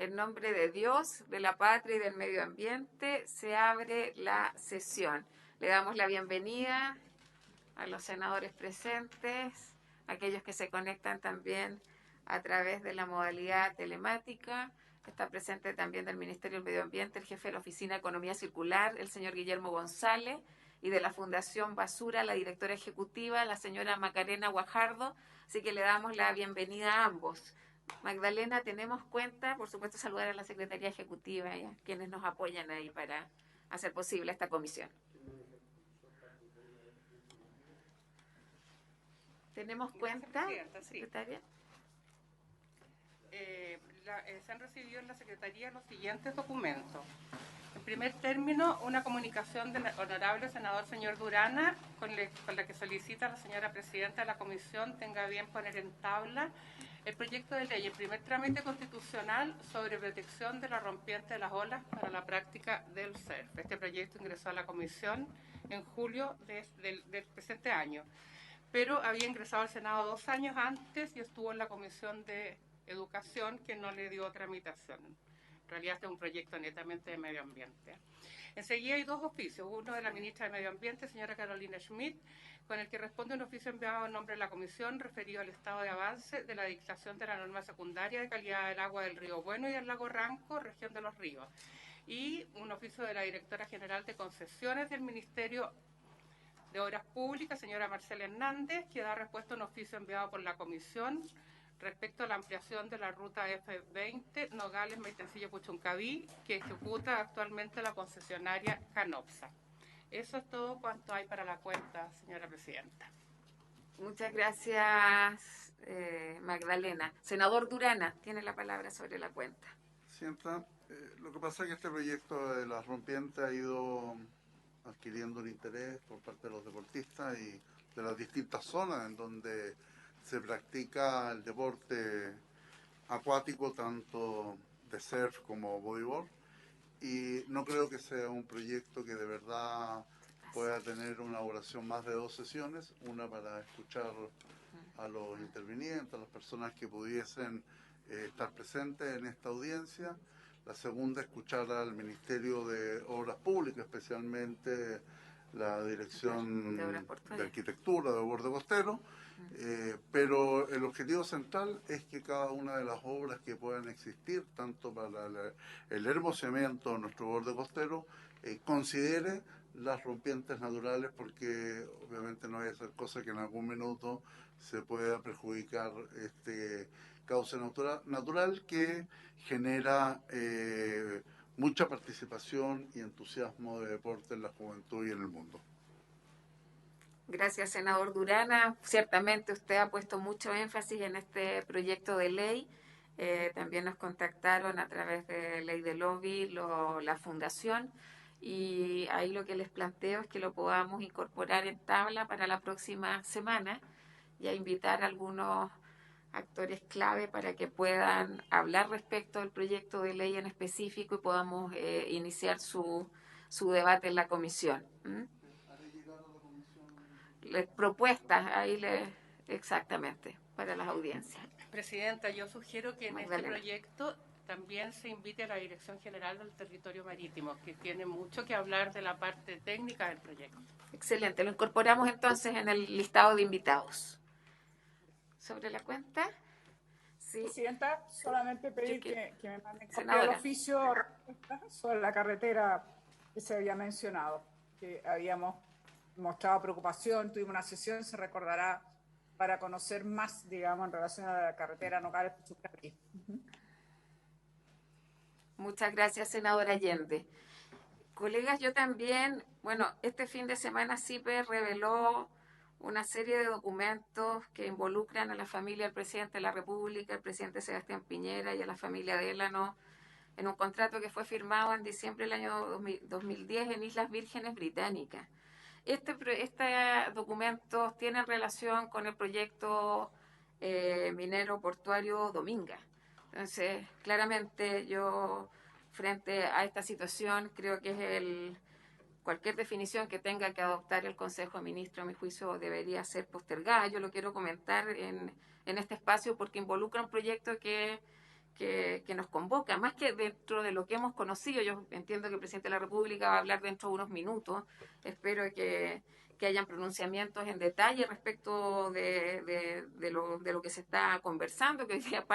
En nombre de Dios, de la patria y del medio ambiente, se abre la sesión. Le damos la bienvenida a los senadores presentes, a aquellos que se conectan también a través de la modalidad telemática. Está presente también del Ministerio del Medio Ambiente el jefe de la Oficina de Economía Circular, el señor Guillermo González, y de la Fundación Basura, la directora ejecutiva, la señora Macarena Guajardo. Así que le damos la bienvenida a ambos. Magdalena, tenemos cuenta, por supuesto, saludar a la Secretaría Ejecutiva y a quienes nos apoyan ahí para hacer posible esta comisión. ¿Tenemos cuenta, Secretaria? Se han recibido en la Secretaría los siguientes documentos. En primer término, una comunicación del honorable senador señor Durana, con la que solicita a la señora presidenta de la comisión tenga bien poner en tabla el proyecto de ley, el primer trámite constitucional sobre protección de la rompiente de las olas para la práctica del surf. Este proyecto ingresó a la comisión en julio del presente año, pero había ingresado al Senado 2 años antes y estuvo en la Comisión de Educación, que no le dio tramitación. En realidad este es un proyecto netamente de medio ambiente. Enseguida hay 2 oficios, uno de la ministra de Medio Ambiente, señora Carolina Schmidt, con el que responde un oficio enviado en nombre de la Comisión referido al estado de avance de la dictación de la norma secundaria de calidad del agua del Río Bueno y del lago Ranco, región de Los Ríos, y un oficio de la directora general de concesiones del Ministerio de Obras Públicas, señora Marcela Hernández, que da respuesta a un oficio enviado por la Comisión respecto a la ampliación de la ruta F20 Nogales, Maitencillo, Puchuncaví, que ejecuta actualmente la concesionaria Canopsa. Eso es todo cuanto hay para la cuenta, señora presidenta. Muchas gracias, Magdalena. Senador Durana, tiene la palabra sobre la cuenta. Presidenta, lo que pasa es que este proyecto de la rompiente ha ido adquiriendo un interés por parte de los deportistas y de las distintas zonas en donde se practica el deporte acuático, tanto de surf como bodyboard, y no creo que sea un proyecto que de verdad pueda tener una duración más de 2 sesiones, una para escuchar a los intervinientes, a las personas que pudiesen estar presentes en esta audiencia. La segunda, escuchar al Ministerio de Obras Públicas, especialmente la Dirección de Arquitectura de Borde Costero, pero el objetivo central es que cada una de las obras que puedan existir, tanto para el hermoseamiento de nuestro borde costero, considere las rompientes naturales, porque obviamente no hay que hacer cosa que en algún minuto se pueda perjudicar este cauce natural que genera mucha participación y entusiasmo de deporte en la juventud y en el mundo. Gracias, senador Durana. Ciertamente usted ha puesto mucho énfasis en este proyecto de ley. También nos contactaron a través de Ley de Lobby, la Fundación, y ahí lo que les planteo es que lo podamos incorporar en tabla para la próxima semana y a invitar a algunos actores clave para que puedan hablar respecto al proyecto de ley en específico y podamos iniciar su debate en la comisión. Propuestas, exactamente, para las audiencias. Presidenta, yo sugiero que en este proyecto también se invite a la Dirección General del Territorio Marítimo, que tiene mucho que hablar de la parte técnica del proyecto. Excelente, lo incorporamos entonces en el listado de invitados. ¿Sobre la cuenta? Sí. Presidenta, solamente pedir que me manden copia del oficio sobre la carretera que se había mencionado, que habíamos mostrado preocupación, tuvimos una sesión, se recordará, para conocer más, digamos, en relación a la carretera Nogales-Puchuncaví. Muchas gracias, senadora Allende. Colegas, yo también, este fin de semana CIPE reveló una serie de documentos que involucran a la familia del presidente de la República, el presidente Sebastián Piñera y a la familia Delano, en un contrato que fue firmado en diciembre del año 2010 en Islas Vírgenes Británicas. Estos documentos tienen relación con el proyecto minero portuario Dominga. Entonces, claramente yo, frente a esta situación, creo que cualquier definición que tenga que adoptar el Consejo de Ministros, a mi juicio, debería ser postergada. Yo lo quiero comentar en este espacio porque involucra un proyecto que que nos convoca, más que dentro de lo que hemos conocido. Yo entiendo que el presidente de la República va a hablar dentro de unos minutos. Espero que hayan pronunciamientos en detalle respecto de lo que se está conversando, que hoy día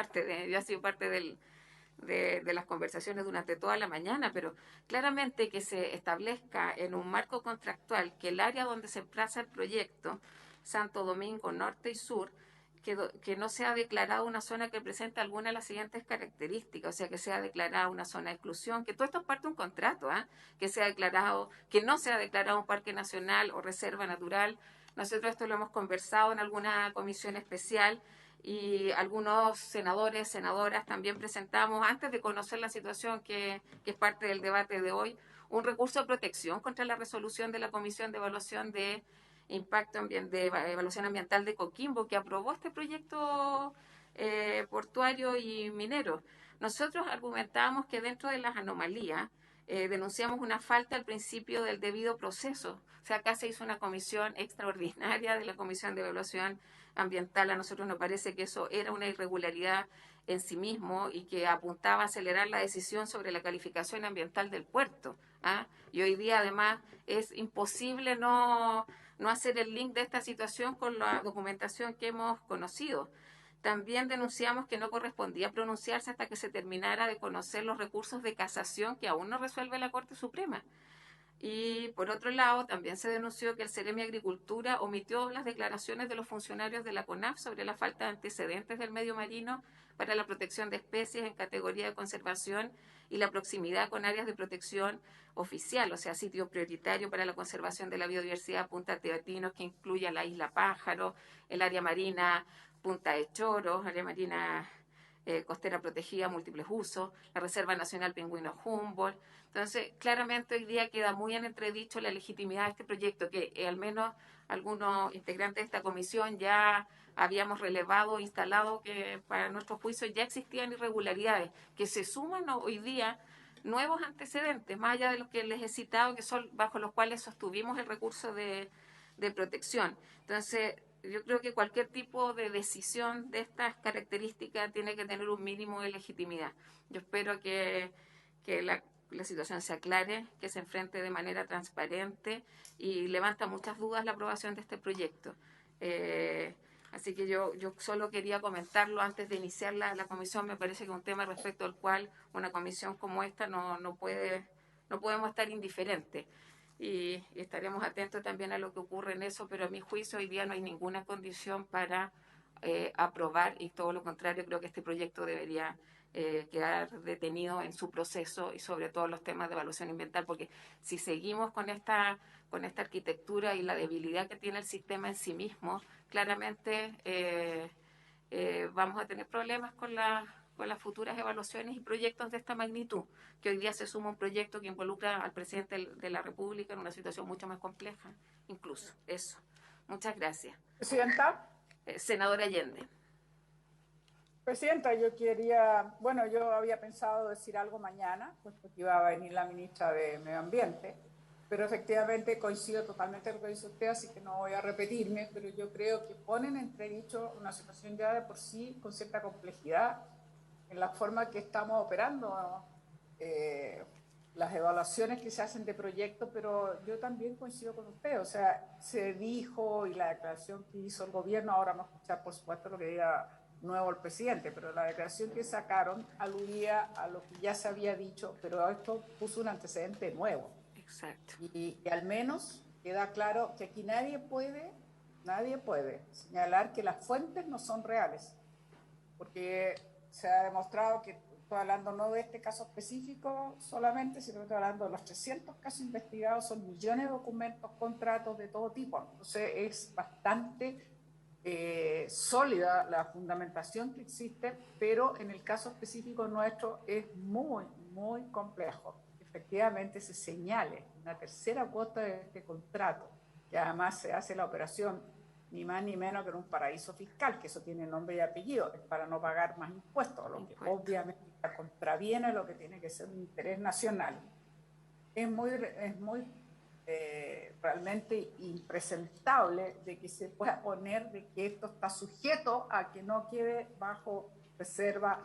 ya ha sido parte de las conversaciones durante toda la mañana, pero claramente que se establezca en un marco contractual que el área donde se emplaza el proyecto, Santo Domingo Norte y Sur, que no sea declarada una zona que presente alguna de las siguientes características, o sea, que sea declarada una zona de exclusión, que todo esto es parte de un contrato, que no sea declarado un parque nacional o reserva natural. Nosotros esto lo hemos conversado en alguna comisión especial y algunos senadores, senadoras también presentamos, antes de conocer la situación que es parte del debate de hoy, un recurso de protección contra la resolución de la Comisión de Evaluación de Evaluación Ambiental de Coquimbo, que aprobó este proyecto portuario y minero. Nosotros argumentábamos que dentro de las anomalías denunciamos una falta al principio del debido proceso. O sea, acá se hizo una comisión extraordinaria de la Comisión de Evaluación Ambiental. A nosotros nos parece que eso era una irregularidad en sí mismo y que apuntaba a acelerar la decisión sobre la calificación ambiental del puerto. Y hoy día, además, es imposible no hacer el link de esta situación con la documentación que hemos conocido. También denunciamos que no correspondía pronunciarse hasta que se terminara de conocer los recursos de casación que aún no resuelve la Corte Suprema. Y por otro lado, también se denunció que el Ceremi Agricultura omitió las declaraciones de los funcionarios de la CONAF sobre la falta de antecedentes del medio marino para la protección de especies en categoría de conservación y la proximidad con áreas de protección oficial, o sea, sitio prioritario para la conservación de la biodiversidad Punta Teatinos, que incluye la isla Pájaro, el área marina Punta de Choros, área marina costera protegida, múltiples usos, la Reserva Nacional Pingüino Humboldt. Entonces, claramente hoy día queda muy en entredicho la legitimidad de este proyecto, que al menos algunos integrantes de esta comisión ya habíamos relevado, instalado, que para nuestro juicio ya existían irregularidades, que se suman hoy día nuevos antecedentes, más allá de los que les he citado, que son bajo los cuales sostuvimos el recurso de protección. Entonces, yo creo que cualquier tipo de decisión de estas características tiene que tener un mínimo de legitimidad. Yo espero que la situación se aclare, que se enfrente de manera transparente, y levanta muchas dudas la aprobación de este proyecto. Así que yo solo quería comentarlo antes de iniciar la comisión. Me parece que es un tema respecto al cual una comisión como esta no podemos estar indiferentes. Y estaremos atentos también a lo que ocurre en eso, pero a mi juicio hoy día no hay ninguna condición para aprobar, y todo lo contrario, creo que este proyecto debería quedar detenido en su proceso, y sobre todo los temas de evaluación ambiental, porque si seguimos con esta arquitectura y la debilidad que tiene el sistema en sí mismo, claramente vamos a tener problemas con las futuras evaluaciones y proyectos de esta magnitud, que hoy día se suma un proyecto que involucra al presidente de la República en una situación mucho más compleja, incluso. Eso. Muchas gracias. Presidenta. Senadora Allende. Presidenta, yo había pensado decir algo mañana, puesto que iba a venir la ministra de Medio Ambiente, pero efectivamente coincido totalmente con lo que dice usted, así que no voy a repetirme, pero yo creo que ponen en entredicho una situación ya de por sí con cierta complejidad en la forma que estamos operando las evaluaciones que se hacen de proyectos, pero yo también coincido con usted, o sea, se dijo, y la declaración que hizo el gobierno, ahora vamos a escuchar por supuesto lo que diga nuevo el presidente, pero la declaración que sacaron aludía a lo que ya se había dicho, pero esto puso un antecedente nuevo. Exacto. Y al menos queda claro que aquí nadie puede señalar que las fuentes no son reales, porque se ha demostrado que, estoy hablando no de este caso específico solamente, sino que estoy hablando de los 300 casos investigados, son millones de documentos, contratos de todo tipo. Entonces es bastante sólida la fundamentación que existe, pero en el caso específico nuestro es muy, muy complejo. Efectivamente se señale una tercera cuota de este contrato, que además se hace la operación ni más ni menos que en un paraíso fiscal, que eso tiene nombre y apellido, es para no pagar más impuestos, lo que obviamente contraviene lo que tiene que ser un interés nacional. Es muy realmente impresentable de que se pueda poner de que esto está sujeto a que no quede bajo reserva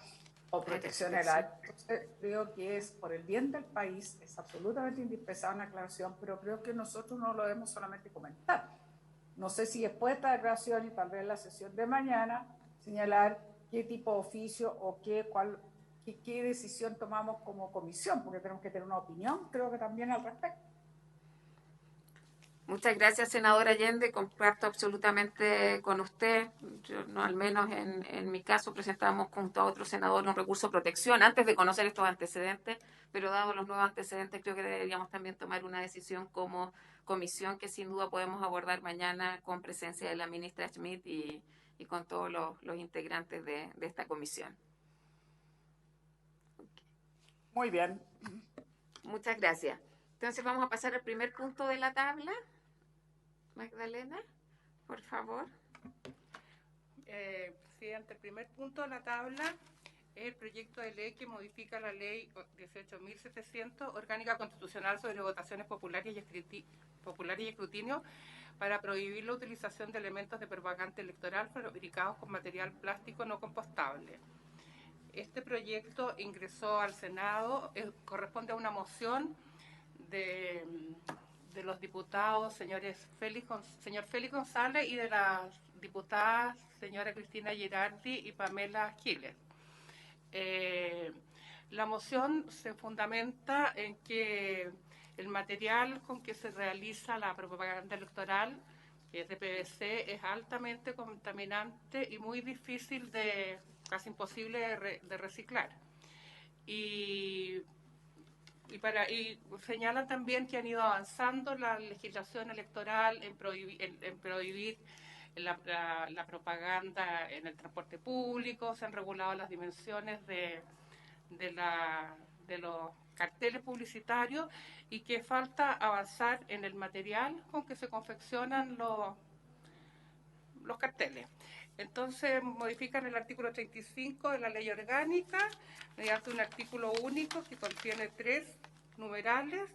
o protección del área. Entonces, creo que es por el bien del país, es absolutamente indispensable una aclaración, pero creo que nosotros no lo debemos solamente comentar. No sé si después de esta declaración y tal vez en la sesión de mañana señalar qué tipo de oficio o qué decisión tomamos como comisión, porque tenemos que tener una opinión, creo que también al respecto. Muchas gracias, senadora Allende. Comparto absolutamente con usted. Yo, no, al menos en mi caso, presentamos junto a otro senador un recurso de protección antes de conocer estos antecedentes, pero dado los nuevos antecedentes, creo que deberíamos también tomar una decisión como comisión que sin duda podemos abordar mañana con presencia de la ministra Schmidt y con todos los integrantes de esta comisión. Muy bien. Muchas gracias. Entonces vamos a pasar al primer punto de la tabla. Magdalena, por favor. Presidente, el primer punto de la tabla es el proyecto de ley que modifica la ley 18.700, orgánica constitucional sobre votaciones populares y escrutinio, para prohibir la utilización de elementos de propaganda electoral fabricados con material plástico no compostable. Este proyecto ingresó al Senado, corresponde a una moción de los diputados señor Félix González y de las diputadas señora Cristina Girardi y Pamela Giles. La moción se fundamenta en que el material con que se realiza la propaganda electoral, que es de PVC, es altamente contaminante y muy difícil casi imposible de reciclar. Y señalan también que han ido avanzando la legislación electoral en prohibir la propaganda en el transporte público, se han regulado las dimensiones de los carteles publicitarios y que falta avanzar en el material con que se confeccionan los carteles. Entonces modifican el artículo 35 de la ley orgánica mediante un artículo único que contiene 3 numerales,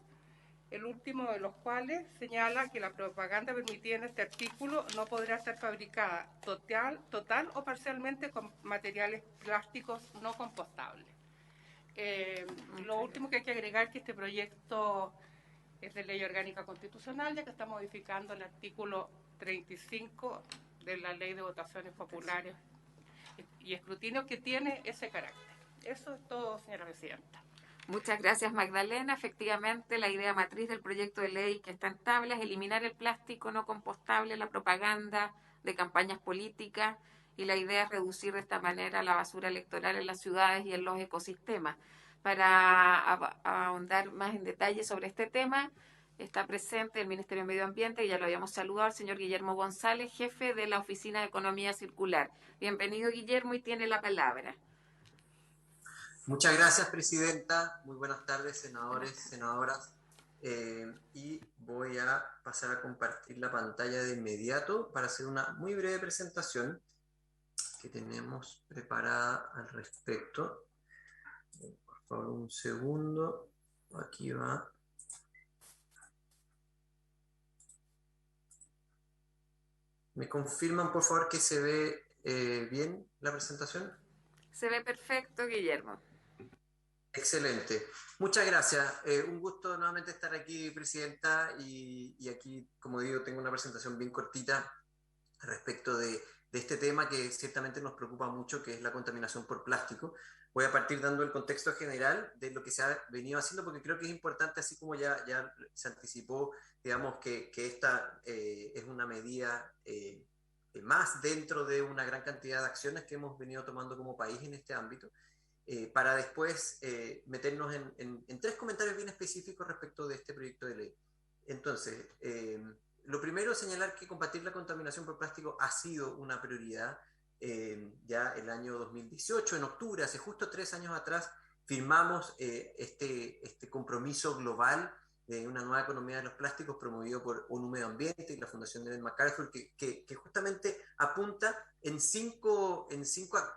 el último de los cuales señala que la propaganda permitida en este artículo no podrá estar fabricada total o parcialmente con materiales plásticos no compostables. Lo último que hay que agregar es que este proyecto es de ley orgánica constitucional, ya que está modificando el artículo 35 de la Ley de Votaciones Populares y Escrutinio, que tiene ese carácter. Eso es todo, señora presidenta. Muchas gracias, Magdalena. Efectivamente, la idea matriz del proyecto de ley que está en tabla es eliminar el plástico no compostable, la propaganda de campañas políticas, y la idea es reducir de esta manera la basura electoral en las ciudades y en los ecosistemas. Para ahondar más en detalle sobre este tema, está presente el Ministerio de Medio Ambiente, y ya lo habíamos saludado, el señor Guillermo González, jefe de la Oficina de Economía Circular. Bienvenido, Guillermo, y tiene la palabra. Muchas gracias, presidenta. Muy buenas tardes, senadores, senadoras. Y voy a pasar a compartir la pantalla de inmediato para hacer una muy breve presentación que tenemos preparada al respecto. Por favor, un segundo. Aquí va. ¿Me confirman, por favor, que se ve bien la presentación? Se ve perfecto, Guillermo. Excelente. Muchas gracias. Un gusto nuevamente estar aquí, presidenta, y aquí, como digo, tengo una presentación bien cortita respecto de este tema que ciertamente nos preocupa mucho, que es la contaminación por plástico. Voy a partir dando el contexto general de lo que se ha venido haciendo, porque creo que es importante, así como ya se anticipó, digamos, que esta es una medida más dentro de una gran cantidad de acciones que hemos venido tomando como país en este ámbito, para después meternos en 3 comentarios bien específicos respecto de este proyecto de ley. Entonces, lo primero es señalar que combatir la contaminación por plástico ha sido una prioridad. Ya el año 2018, en octubre, hace justo 3 años atrás, firmamos este compromiso global de una nueva economía de los plásticos promovido por ONU Medio Ambiente y la Fundación de Ellen MacArthur, que justamente apunta en 5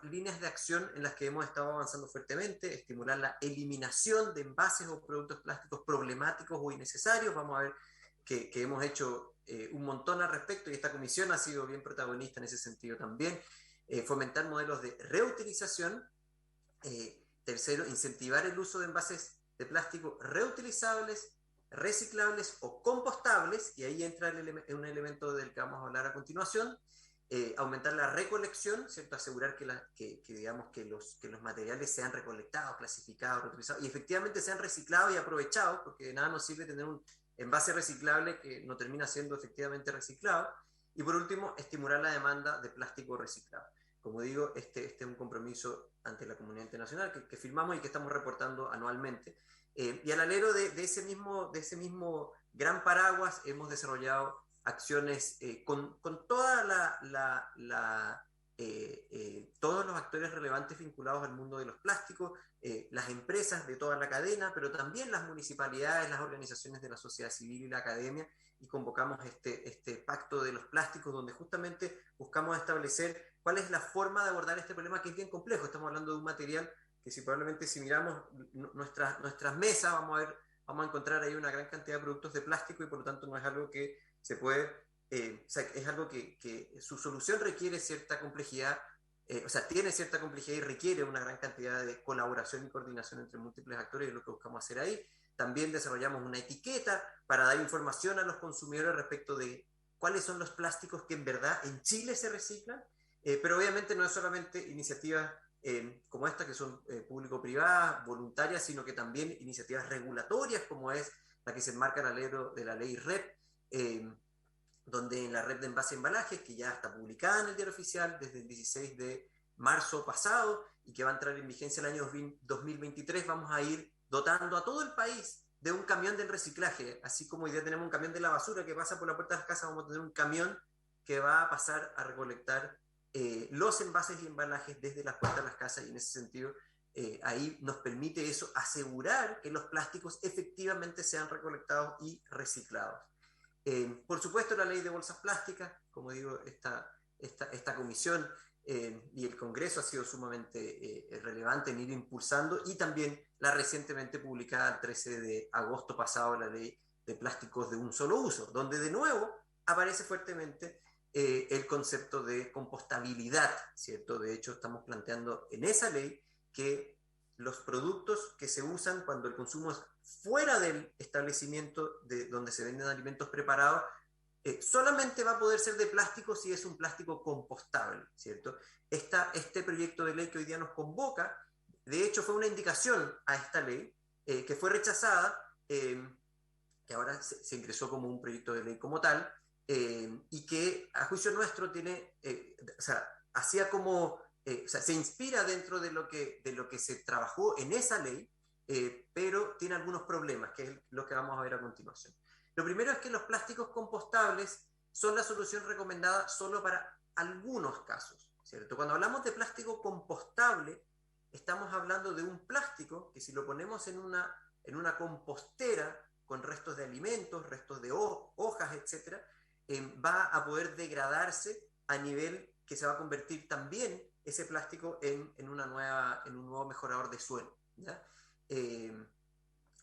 líneas de acción en las que hemos estado avanzando fuertemente: estimular la eliminación de envases o productos plásticos problemáticos o innecesarios. Vamos a ver que hemos hecho un montón al respecto, y esta comisión ha sido bien protagonista en ese sentido también. Fomentar modelos de reutilización, Tercero, incentivar el uso de envases de plástico reutilizables, reciclables o compostables, y ahí entra un elemento del que vamos a hablar a continuación. Aumentar la recolección, ¿cierto? Asegurar digamos, que los materiales sean recolectados, clasificados, reutilizados y efectivamente sean reciclados y aprovechados, porque de nada nos sirve tener un envase reciclable que no termina siendo efectivamente reciclado. Y por último, estimular la demanda de plástico reciclado. Como digo, este es un compromiso ante la comunidad internacional que firmamos y que estamos reportando anualmente. Y al alero de ese mismo gran paraguas hemos desarrollado acciones con toda todos los actores relevantes vinculados al mundo de los plásticos, las empresas de toda la cadena, pero también las municipalidades, las organizaciones de la sociedad civil y la academia, y convocamos este pacto de los plásticos, donde justamente buscamos establecer cuál es la forma de abordar este problema, que es bien complejo. Estamos hablando de un material que, probablemente si miramos nuestras mesas, vamos a encontrar ahí una gran cantidad de productos de plástico, y por lo tanto no es algo que se puede, es algo que su solución requiere cierta complejidad, tiene cierta complejidad y requiere una gran cantidad de colaboración y coordinación entre múltiples actores, y es lo que buscamos hacer ahí. También desarrollamos una etiqueta para dar información a los consumidores respecto de cuáles son los plásticos que en verdad en Chile se reciclan, pero obviamente no es solamente iniciativas como esta, que son público-privadas, voluntarias, sino que también iniciativas regulatorias, como es la que se enmarca en la ley de la ley REP, donde en la red de envase y embalajes, que ya está publicada en el Diario Oficial desde el 16 de marzo pasado y que va a entrar en vigencia el año 2023, vamos a ir dotando a todo el país de un camión del reciclaje. Así como hoy día tenemos un camión de la basura que pasa por la puerta de las casas, vamos a tener un camión que va a pasar a recolectar los envases y embalajes desde las puertas de las casas, y en ese sentido ahí nos permite eso, asegurar que los plásticos efectivamente sean recolectados y reciclados. Por supuesto, la ley de bolsas plásticas, como digo, esta comisión y el Congreso ha sido sumamente relevante en ir impulsando, y también la recientemente publicada el 13 de agosto pasado, la ley de plásticos de un solo uso, donde de nuevo aparece fuertemente el concepto de compostabilidad, ¿cierto? De hecho, estamos planteando en esa ley que los productos que se usan cuando el consumo es fuera del establecimiento donde se venden alimentos preparados, solamente va a poder ser de plástico si es un plástico compostable, ¿cierto? Este proyecto de ley que hoy día nos convoca, de hecho fue una indicación a esta ley que fue rechazada, que ahora se ingresó como un proyecto de ley como tal, y que a juicio nuestro tiene, hacía como, se inspira dentro de lo que se trabajó en esa ley, pero tiene algunos problemas, que es lo que vamos a ver a continuación. Lo primero es que los plásticos compostables son la solución recomendada solo para algunos casos, ¿cierto? Cuando hablamos de plástico compostable, estamos hablando de un plástico que, si lo ponemos en una compostera con restos de alimentos, restos de hojas, etc., va a poder degradarse a nivel que se va a convertir también ese plástico en un nuevo mejorador de suelo, ¿ya?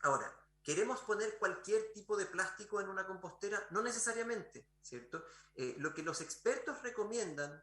Ahora, ¿queremos poner cualquier tipo de plástico en una compostera? No necesariamente, ¿cierto? Lo que los expertos recomiendan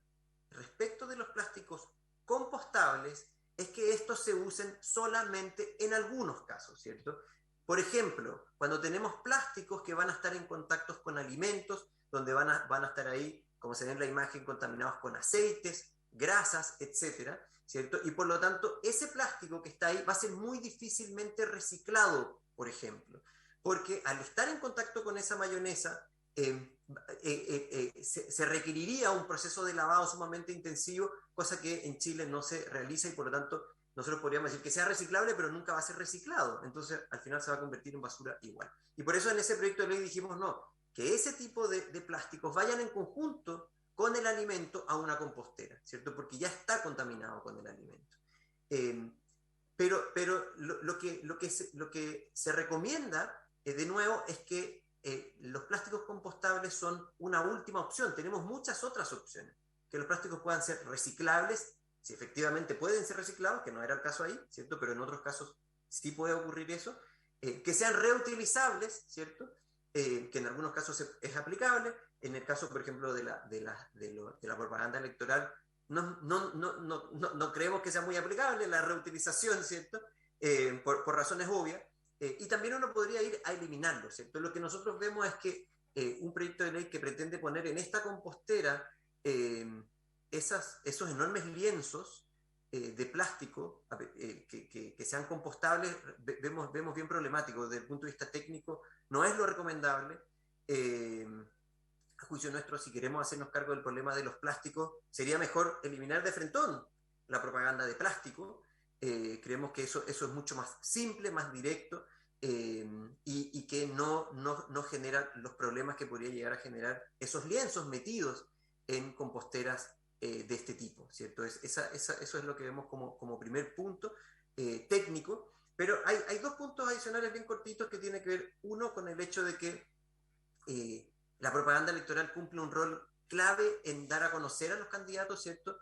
respecto de los plásticos compostables es que estos se usen solamente en algunos casos, ¿cierto? Por ejemplo, cuando tenemos plásticos que van a estar en contactos con alimentos, donde van a estar ahí, como se ve en la imagen, contaminados con aceites, grasas, etcétera, ¿cierto? Y por lo tanto, ese plástico que está ahí va a ser muy difícilmente reciclado, por ejemplo, porque al estar en contacto con esa mayonesa, se requeriría un proceso de lavado sumamente intensivo, cosa que en Chile no se realiza, y por lo tanto nosotros podríamos decir que sea reciclable, pero nunca va a ser reciclado. Entonces al final se va a convertir en basura igual. Y por eso en ese proyecto de ley dijimos no, que ese tipo de plásticos vayan en conjunto con el alimento a una compostera, ¿cierto? Porque ya está contaminado con el alimento. Pero lo que se recomienda, de nuevo, es que los plásticos compostables son una última opción. Tenemos muchas otras opciones. Que los plásticos puedan ser reciclables, si efectivamente pueden ser reciclados, que no era el caso ahí, ¿cierto? Pero en otros casos sí puede ocurrir eso. Que sean reutilizables, ¿cierto? Que en algunos casos es aplicable. En el caso, por ejemplo, de la propaganda electoral, no creemos que sea muy aplicable la reutilización, ¿cierto? Por razones obvias. Y también uno podría ir a eliminarlo, ¿cierto? Lo que nosotros vemos es que un proyecto de ley que pretende poner en esta compostera esos enormes lienzos de plástico que sean compostables, vemos bien problemático desde el punto de vista técnico, no es lo recomendable. A juicio nuestro, si queremos hacernos cargo del problema de los plásticos, sería mejor eliminar de frentón la propaganda de plástico. Creemos que eso es mucho más simple, más directo, y que no genera los problemas que podría llegar a generar esos lienzos metidos en composteras de este tipo, ¿cierto? Eso es lo que vemos como primer punto técnico, pero hay dos puntos adicionales bien cortitos que tienen que ver, uno, con el hecho de que la propaganda electoral cumple un rol clave en dar a conocer a los candidatos, ¿cierto?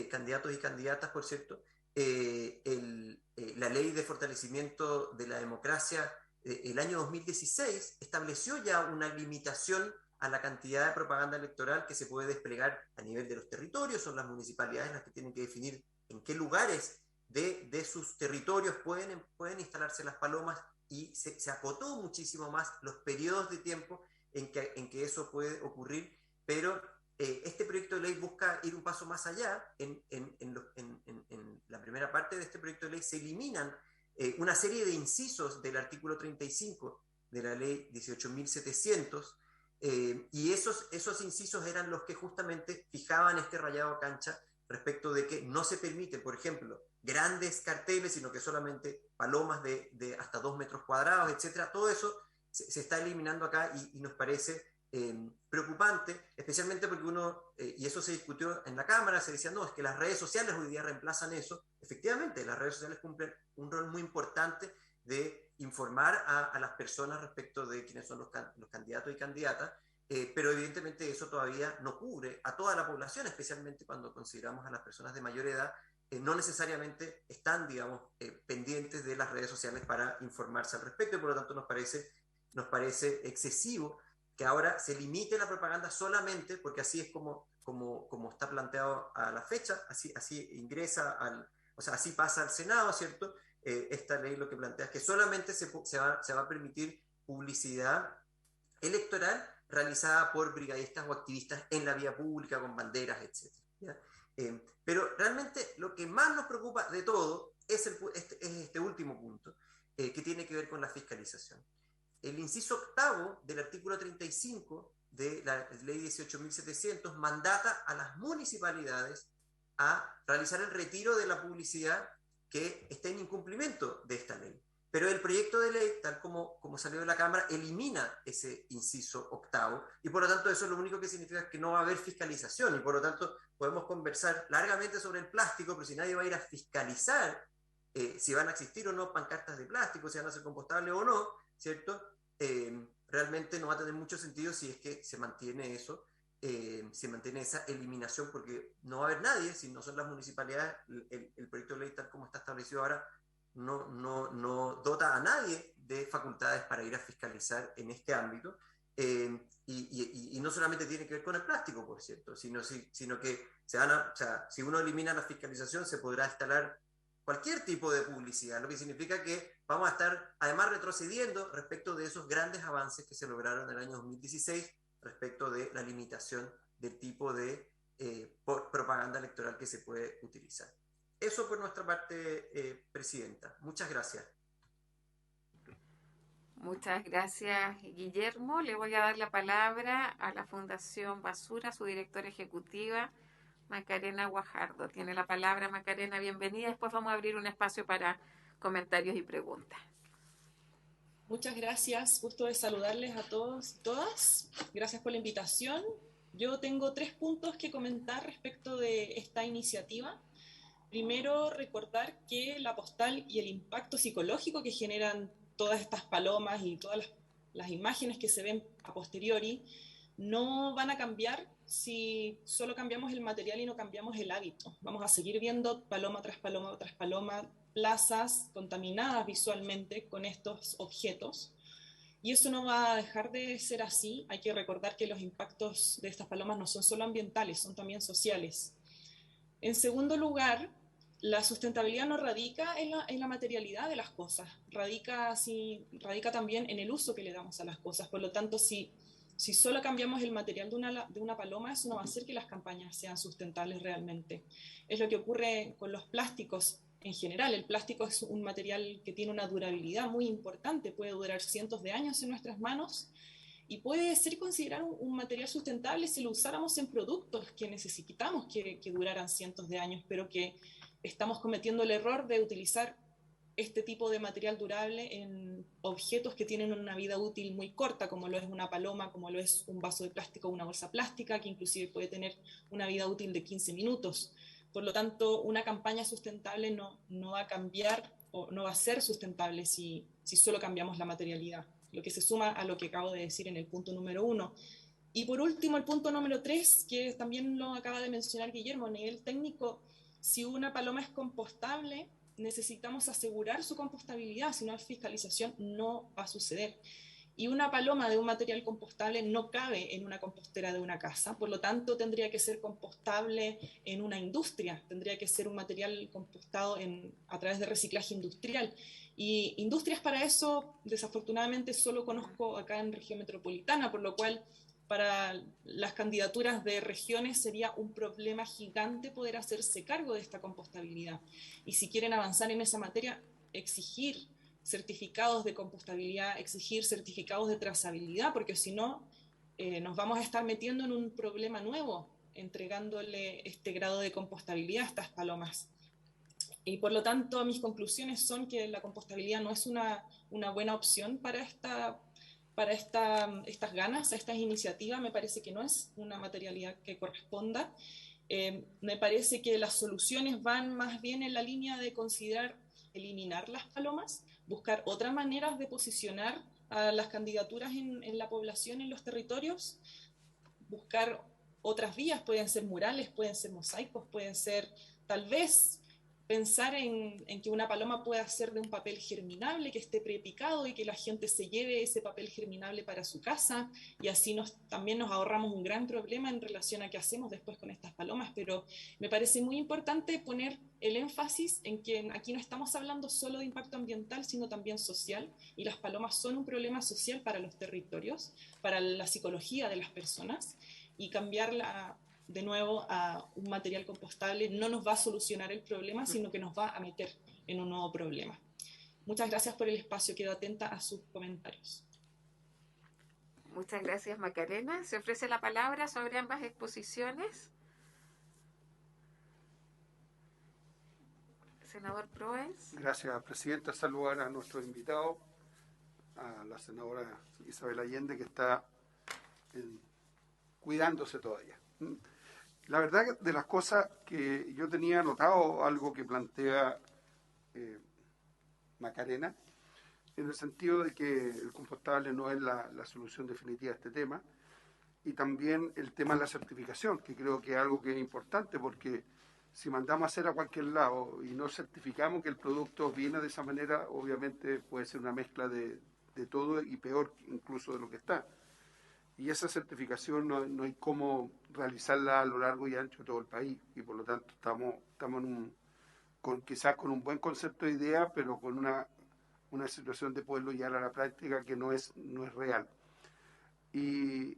Candidatos y candidatas, por cierto. La ley de fortalecimiento de la democracia, el año 2016, estableció ya una limitación a la cantidad de propaganda electoral que se puede desplegar a nivel de los territorios. Son las municipalidades las que tienen que definir en qué lugares de sus territorios pueden instalarse las palomas, y se acotó muchísimo más los periodos de tiempo en que eso puede ocurrir, pero este proyecto de ley busca ir un paso más allá. En la primera parte de este proyecto de ley se eliminan una serie de incisos del artículo 35 de la ley 18.700, y esos incisos eran los que justamente fijaban este rayado a cancha respecto de que no se permite, por ejemplo, grandes carteles, sino que solamente palomas de hasta 2 metros cuadrados, etcétera. Todo eso se está eliminando acá, y nos parece preocupante, especialmente porque y eso se discutió en la Cámara, se decía, no, es que las redes sociales hoy día reemplazan eso. Efectivamente, las redes sociales cumplen un rol muy importante de informar a las personas respecto de quiénes son los candidatos y candidatas, pero evidentemente eso todavía no cubre a toda la población, especialmente cuando consideramos a las personas de mayor edad. No necesariamente están, digamos, pendientes de las redes sociales para informarse al respecto, y por lo tanto nos parece excesivo que ahora se limite la propaganda solamente, porque así es como está planteado a la fecha, así ingresa así pasa al Senado, ¿cierto? Esta ley lo que plantea es que solamente se va a permitir publicidad electoral realizada por brigadistas o activistas en la vía pública con banderas, etc. Pero realmente lo que más nos preocupa de todo es este último punto, que tiene que ver con la fiscalización. El inciso octavo del artículo 35 de la ley 18.700 mandata a las municipalidades a realizar el retiro de la publicidad que esté en incumplimiento de esta ley. Pero el proyecto de ley, tal como salió de la Cámara, elimina ese inciso octavo, y por lo tanto eso lo único que significa es que no va a haber fiscalización, y por lo tanto podemos conversar largamente sobre el plástico, pero si nadie va a ir a fiscalizar si van a existir o no pancartas de plástico, si van a ser compostables o no, ¿cierto? Realmente no va a tener mucho sentido si es que se mantiene eso, se mantiene esa eliminación, porque no va a haber nadie, si no son las municipalidades. El proyecto de ley, tal como está establecido ahora, no dota a nadie de facultades para ir a fiscalizar en este ámbito, y no solamente tiene que ver con el plástico, por cierto, sino que si uno elimina la fiscalización, se podrá instalar cualquier tipo de publicidad, lo que significa que vamos a estar además retrocediendo respecto de esos grandes avances que se lograron en el año 2016 respecto de la limitación del tipo de propaganda electoral que se puede utilizar. Eso por nuestra parte, Presidenta. Muchas gracias. Muchas gracias, Guillermo. Le voy a dar la palabra a la Fundación Basura, su directora ejecutiva, Macarena Guajardo. Tiene la palabra, Macarena, bienvenida. Después vamos a abrir un espacio para comentarios y preguntas. Muchas gracias, gusto de saludarles a todos y todas. Gracias por la invitación. Yo tengo 3 puntos que comentar respecto de esta iniciativa. Primero, recordar que la postal y el impacto psicológico que generan todas estas palomas y todas las imágenes que se ven a posteriori no van a cambiar si solo cambiamos el material y no cambiamos el hábito. Vamos a seguir viendo paloma tras paloma tras paloma, plazas contaminadas visualmente con estos objetos, y eso no va a dejar de ser así. Hay que recordar que los impactos de estas palomas no son solo ambientales, son también sociales. En segundo lugar, la sustentabilidad no radica en la materialidad de las cosas, radica también en el uso que le damos a las cosas. Por lo tanto, si solo cambiamos el material de una paloma, eso no va a hacer que las campañas sean sustentables realmente. Es lo que ocurre con los plásticos en general. El plástico es un material que tiene una durabilidad muy importante, puede durar cientos de años en nuestras manos y puede ser considerado un material sustentable si lo usáramos en productos que necesitamos que duraran cientos de años, pero que estamos cometiendo el error de utilizar este tipo de material durable en objetos que tienen una vida útil muy corta, como lo es una paloma, como lo es un vaso de plástico o una bolsa plástica, que inclusive puede tener una vida útil de 15 minutos. Por lo tanto, una campaña sustentable no va a cambiar o no va a ser sustentable si solo cambiamos la materialidad, lo que se suma a lo que acabo de decir en el punto número 1. Y por último, el punto número 3, que también lo acaba de mencionar Guillermo, a nivel técnico, si una paloma es compostable, necesitamos asegurar su compostabilidad, si no, la fiscalización no va a suceder. Y una paloma de un material compostable no cabe en una compostera de una casa, por lo tanto tendría que ser compostable en una industria, tendría que ser un material compostado a través de reciclaje industrial. Y industrias para eso, desafortunadamente, solo conozco acá en región metropolitana, por lo cual para las candidaturas de regiones sería un problema gigante poder hacerse cargo de esta compostabilidad. Y si quieren avanzar en esa materia, exigir certificados de compostabilidad, exigir certificados de trazabilidad, porque si no, nos vamos a estar metiendo en un problema nuevo, entregándole este grado de compostabilidad a estas palomas. Y por lo tanto, mis conclusiones son que la compostabilidad no es una buena opción para estas ganas, estas iniciativas. Me parece que no es una materialidad que corresponda. Me parece que las soluciones van más bien en la línea de considerar eliminar las palomas, buscar otras maneras de posicionar a las candidaturas en la población, en los territorios, buscar otras vías, pueden ser murales, pueden ser mosaicos, pueden ser tal vez pensar en que una paloma pueda ser de un papel germinable que esté prepicado y que la gente se lleve ese papel germinable para su casa, y así también nos ahorramos un gran problema en relación a qué hacemos después con estas palomas. Pero me parece muy importante poner el énfasis en que aquí no estamos hablando solo de impacto ambiental, sino también social, y las palomas son un problema social para los territorios, para la psicología de las personas, y cambiarla de nuevo a un material compostable no nos va a solucionar el problema, sino que nos va a meter en un nuevo problema. Muchas gracias por el espacio, quedo atenta a sus comentarios. Muchas gracias, Macarena. Se ofrece la palabra sobre ambas exposiciones. Senador Proens. Gracias, Presidenta. Saludar a nuestro invitado, a la senadora Isabel Allende, que está cuidándose todavía. La verdad, de las cosas que yo tenía anotado, algo que plantea Macarena, en el sentido de que el compostable no es la solución definitiva a este tema, y también el tema de la certificación, que creo que es algo que es importante, porque si mandamos a hacer a cualquier lado y no certificamos que el producto viene de esa manera, obviamente puede ser una mezcla de todo y peor incluso de lo que está. Y esa certificación no hay cómo realizarla a lo largo y ancho de todo el país, y por lo tanto estamos quizás con un buen concepto de idea, pero con una situación de poderlo llevar a la práctica que no es real. Y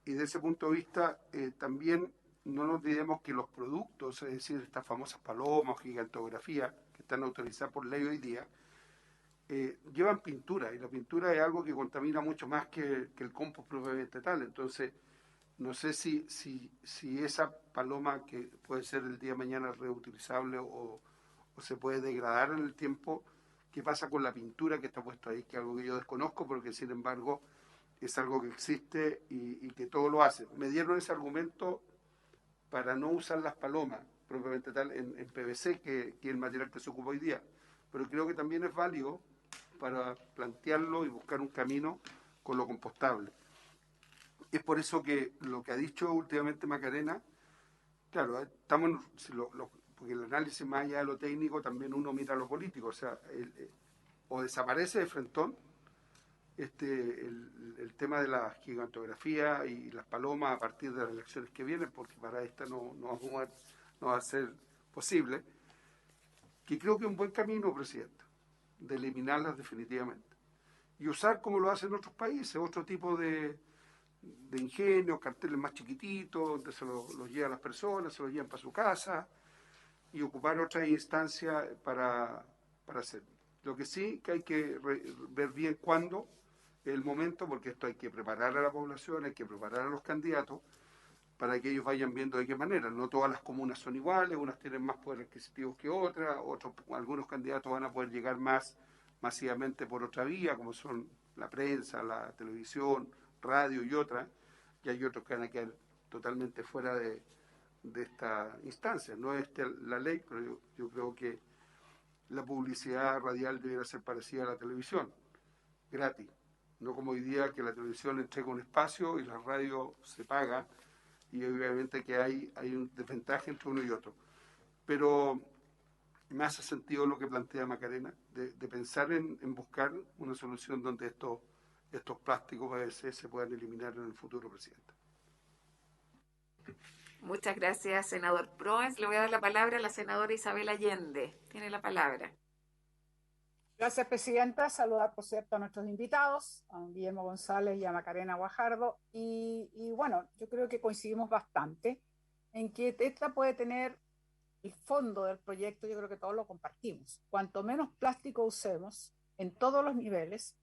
de ese punto de vista, también no nos olvidemos que los productos, es decir, estas famosas palomas, gigantografías, que están autorizadas por ley hoy día, llevan pintura, y la pintura es algo que contamina mucho más que el compost propiamente tal. Entonces, no sé si esa paloma, que puede ser el día de mañana reutilizable o se puede degradar en el tiempo, ¿qué pasa con la pintura que está puesta ahí? Que es algo que yo desconozco, porque sin embargo es algo que existe y que todo lo hace. Me dieron ese argumento para no usar las palomas propiamente tal en PVC, que es el material que se ocupa hoy día, pero creo que también es válido para plantearlo y buscar un camino con lo compostable. Es por eso que lo que ha dicho últimamente Macarena, claro, porque el análisis más allá de lo técnico también uno mira a lo político, o sea, o desaparece de frentón el tema de la gigantografía y las palomas a partir de las elecciones que vienen, porque para esta no va a ser posible, que creo que es un buen camino, Presidenta, de eliminarlas definitivamente. Y usar, como lo hacen otros países, otro tipo de ingenios, carteles más chiquititos, donde se los llevan las personas, se los llevan para su casa, y ocupar otras instancias para hacerlo. Lo que sí que hay que ver bien cuándo es el momento, porque esto hay que preparar a la población, hay que preparar a los candidatos para que ellos vayan viendo de qué manera. No todas las comunas son iguales, unas tienen más poder adquisitivo que otras, algunos candidatos van a poder llegar más masivamente por otra vía, como son la prensa, la televisión, radio y otras, y hay otros que van a quedar totalmente fuera de esta instancia. No es la ley, pero yo creo que la publicidad radial debería ser parecida a la televisión, gratis. No como hoy día que la televisión entrega un espacio y la radio se paga, y obviamente que hay un desventaja entre uno y otro. Pero me hace sentido lo que plantea Macarena, de pensar en buscar una solución donde estos plásticos PVC se puedan eliminar en el futuro, Presidente. Muchas gracias, senador Proens. Le voy a dar la palabra a la senadora Isabel Allende. Tiene la palabra. Gracias, Presidenta. Saludar, por cierto, a nuestros invitados, a Guillermo González y a Macarena Guajardo. Y bueno, yo creo que coincidimos bastante en que esta puede tener el fondo del proyecto, yo creo que todos lo compartimos. Cuanto menos plástico usemos en todos los niveles,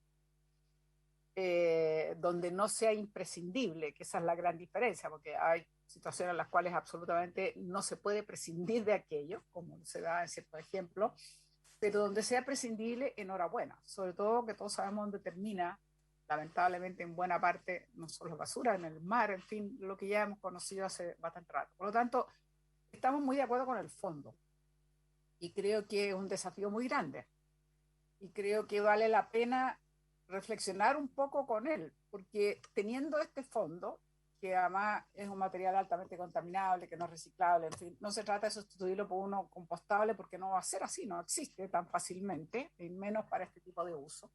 donde no sea imprescindible, que esa es la gran diferencia, porque hay situaciones en las cuales absolutamente no se puede prescindir de aquello, como se da en ciertos ejemplos, pero donde sea prescindible, enhorabuena. Sobre todo que todos sabemos dónde termina, lamentablemente en buena parte, no solo la basura, en el mar, en fin, lo que ya hemos conocido hace bastante rato. Por lo tanto, estamos muy de acuerdo con el fondo y creo que es un desafío muy grande y creo que vale la pena reflexionar un poco con él, porque teniendo este fondo, que además es un material altamente contaminable, que no es reciclable, en fin, no se trata de sustituirlo por uno compostable, porque no va a ser así, no existe tan fácilmente, y menos para este tipo de uso.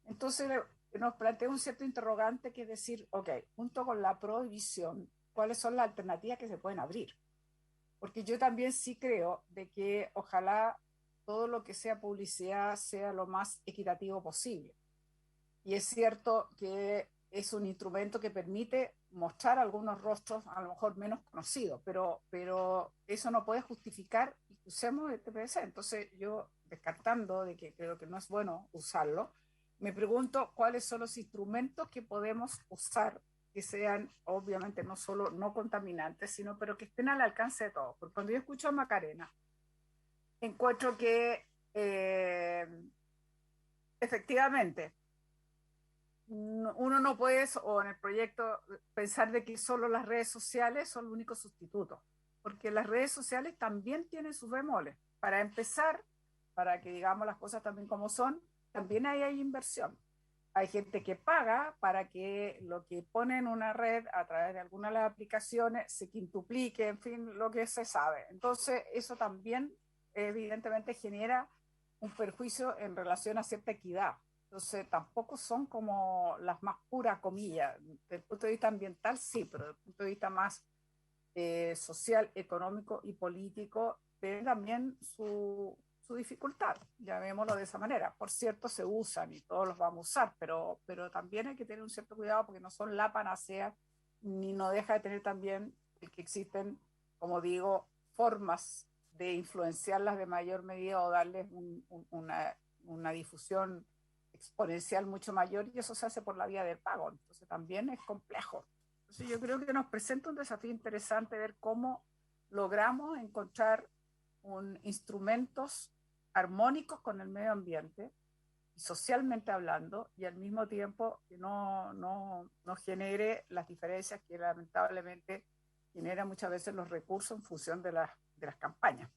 Entonces nos plantea un cierto interrogante, que es decir, ok, junto con la prohibición, ¿cuáles son las alternativas que se pueden abrir? Porque yo también sí creo de que ojalá todo lo que sea publicidad sea lo más equitativo posible. Y es cierto que es un instrumento que permite mostrar algunos rostros a lo mejor menos conocidos, pero eso no puede justificar que usemos el TPS. Entonces yo, descartando de que creo que no es bueno usarlo, me pregunto cuáles son los instrumentos que podemos usar que sean obviamente no solo no contaminantes, sino pero que estén al alcance de todos. Porque cuando yo escucho a Macarena, encuentro que efectivamente uno no puede, o en el proyecto, pensar de que solo las redes sociales son el único sustituto, porque las redes sociales también tienen sus bemoles. Para empezar, para que digamos las cosas también como son, también hay inversión. Hay gente que paga para que lo que pone en una red a través de algunas de las aplicaciones se quintuplique, en fin, lo que se sabe. Entonces, eso también evidentemente genera un perjuicio en relación a cierta equidad. Entonces, tampoco son como las más puras, comillas. Desde el punto de vista ambiental, sí, pero desde el punto de vista más social, económico y político, tiene también su dificultad, llamémoslo de esa manera. Por cierto, se usan y todos los vamos a usar, pero también hay que tener un cierto cuidado porque no son la panacea, ni no deja de tener también el que existen, como digo, formas de influenciarlas de mayor medida o darles una difusión exponencial mucho mayor, y eso se hace por la vía del pago. Entonces también es complejo. Entonces yo creo que nos presenta un desafío interesante ver cómo logramos encontrar instrumentos armónicos con el medio ambiente, socialmente hablando, y al mismo tiempo que no genere las diferencias que lamentablemente genera muchas veces los recursos en función de las campañas.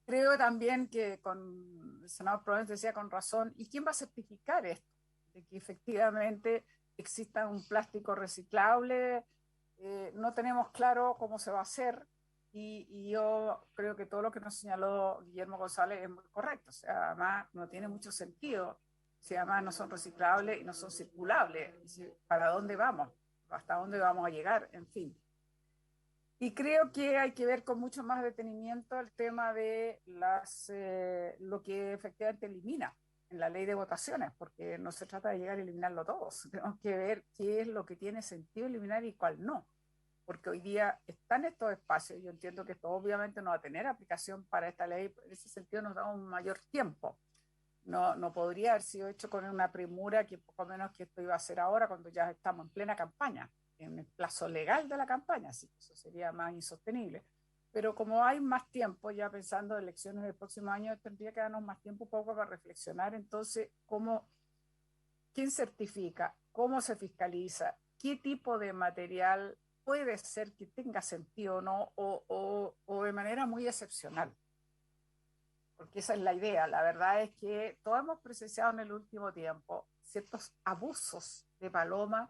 Creo también que con el senador Proens decía con razón, ¿y quién va a certificar esto? De que efectivamente exista un plástico reciclable, no tenemos claro cómo se va a hacer, y yo creo que todo lo que nos señaló Guillermo González es muy correcto. O sea, además no tiene mucho sentido si además no son reciclables y no son circulables. ¿Para dónde vamos? ¿Hasta dónde vamos a llegar? En fin. Y creo que hay que ver con mucho más detenimiento el tema de lo que efectivamente elimina en la ley de votaciones, porque no se trata de llegar a eliminarlo todos. Tenemos que ver qué es lo que tiene sentido eliminar y cuál no. Porque hoy día están estos espacios. Yo entiendo que esto obviamente no va a tener aplicación para esta ley. En ese sentido nos da un mayor tiempo. No podría haber sido hecho con una premura que poco menos que esto iba a ser ahora cuando ya estamos en plena campaña, en el plazo legal de la campaña, sí, eso sería más insostenible. Pero como hay más tiempo, ya pensando en elecciones del próximo año, tendría que darnos más tiempo un poco para reflexionar entonces quién certifica, cómo se fiscaliza, qué tipo de material puede ser que tenga sentido o no, o de manera muy excepcional, porque esa es la idea. La verdad es que todos hemos presenciado en el último tiempo ciertos abusos de paloma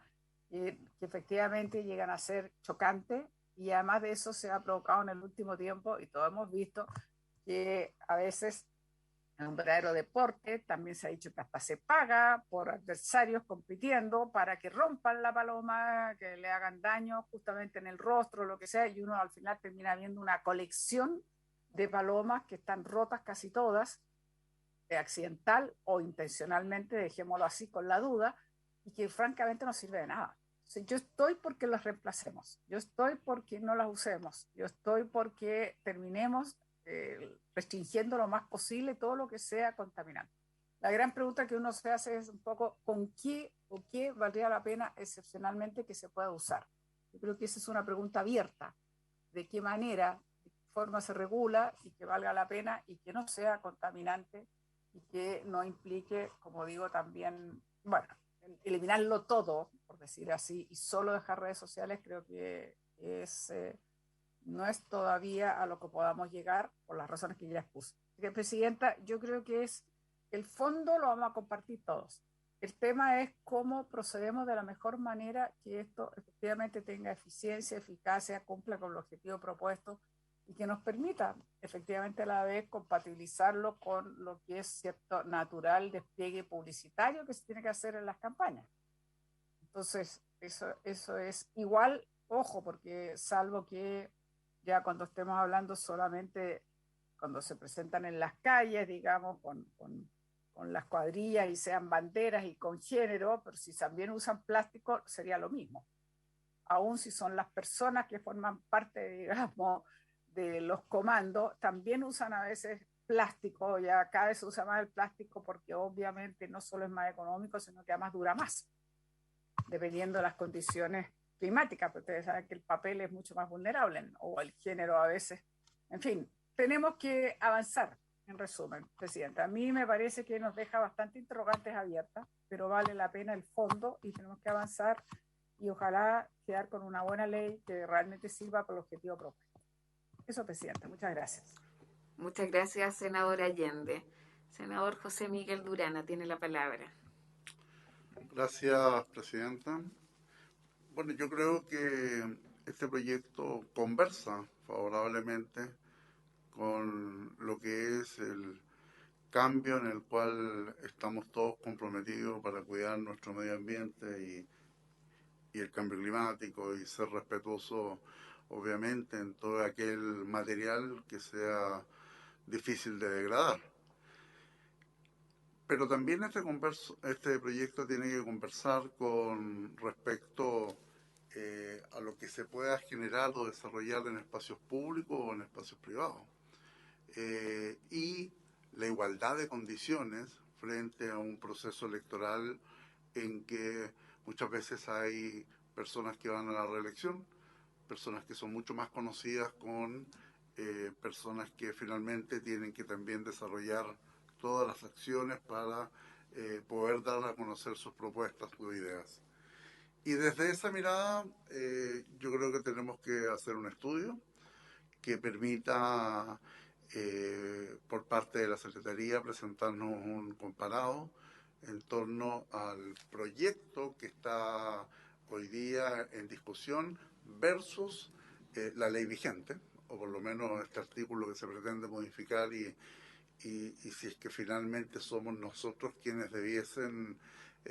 que efectivamente llegan a ser chocantes, y además de eso se ha provocado en el último tiempo, y todos hemos visto que a veces es un verdadero deporte. También se ha dicho que hasta se paga por adversarios compitiendo para que rompan la paloma, que le hagan daño justamente en el rostro, lo que sea, y uno al final termina viendo una colección de palomas que están rotas casi todas, accidental o intencionalmente, dejémoslo así con la duda, y que francamente no sirve de nada. O sea, yo estoy porque las reemplacemos, yo estoy porque no las usemos, yo estoy porque terminemos restringiendo lo más posible todo lo que sea contaminante. La gran pregunta que uno se hace es un poco con qué o qué valdría la pena excepcionalmente que se pueda usar. Yo creo que esa es una pregunta abierta, de qué manera, de qué forma se regula y que valga la pena y que no sea contaminante y que no implique, como digo, también, bueno, eliminarlo todo, por decir así, y solo dejar redes sociales. Creo que no es todavía a lo que podamos llegar por las razones que ya expuse. Así que, Presidenta, yo creo que el fondo lo vamos a compartir todos. El tema es cómo procedemos de la mejor manera que esto efectivamente tenga eficiencia, eficacia, cumpla con el objetivo propuesto y que nos permita efectivamente a la vez compatibilizarlo con lo que es cierto natural despliegue publicitario que se tiene que hacer en las campañas. Entonces, eso es igual, ojo, porque salvo que ya cuando estemos hablando solamente cuando se presentan en las calles, digamos, con las cuadrillas y sean banderas y con género, pero si también usan plástico sería lo mismo. Aún si son las personas que forman parte, digamos, de los comandos, también usan a veces plástico. Ya cada vez se usa más el plástico porque obviamente no solo es más económico, sino que además dura más, dependiendo de las condiciones climáticas, porque ustedes saben que el papel es mucho más vulnerable, o el género a veces. En fin, tenemos que avanzar, en resumen, Presidenta. A mí me parece que nos deja bastante interrogantes abiertas, pero vale la pena el fondo y tenemos que avanzar y ojalá quedar con una buena ley que realmente sirva para el objetivo propuesto. Eso, Presidenta. Muchas gracias. Muchas gracias, senadora Allende. Senador José Miguel Durana tiene la palabra. Gracias, Presidenta. Bueno, yo creo que este proyecto conversa favorablemente con lo que es el cambio en el cual estamos todos comprometidos para cuidar nuestro medio ambiente y el cambio climático y ser respetuoso, obviamente, en todo aquel material que sea difícil de degradar. Pero también este proyecto tiene que conversar con respecto a lo que se pueda generar o desarrollar en espacios públicos o en espacios privados. Y la igualdad de condiciones frente a un proceso electoral en que muchas veces hay personas que van a la reelección, personas que son mucho más conocidas con personas que finalmente tienen que también desarrollar todas las acciones para poder dar a conocer sus propuestas, sus ideas. Y desde esa mirada yo creo que tenemos que hacer un estudio que permita por parte de la Secretaría presentarnos un comparado en torno al proyecto que está hoy día en discusión versus la ley vigente, o por lo menos este artículo que se pretende modificar y si es que finalmente somos nosotros quienes debiesen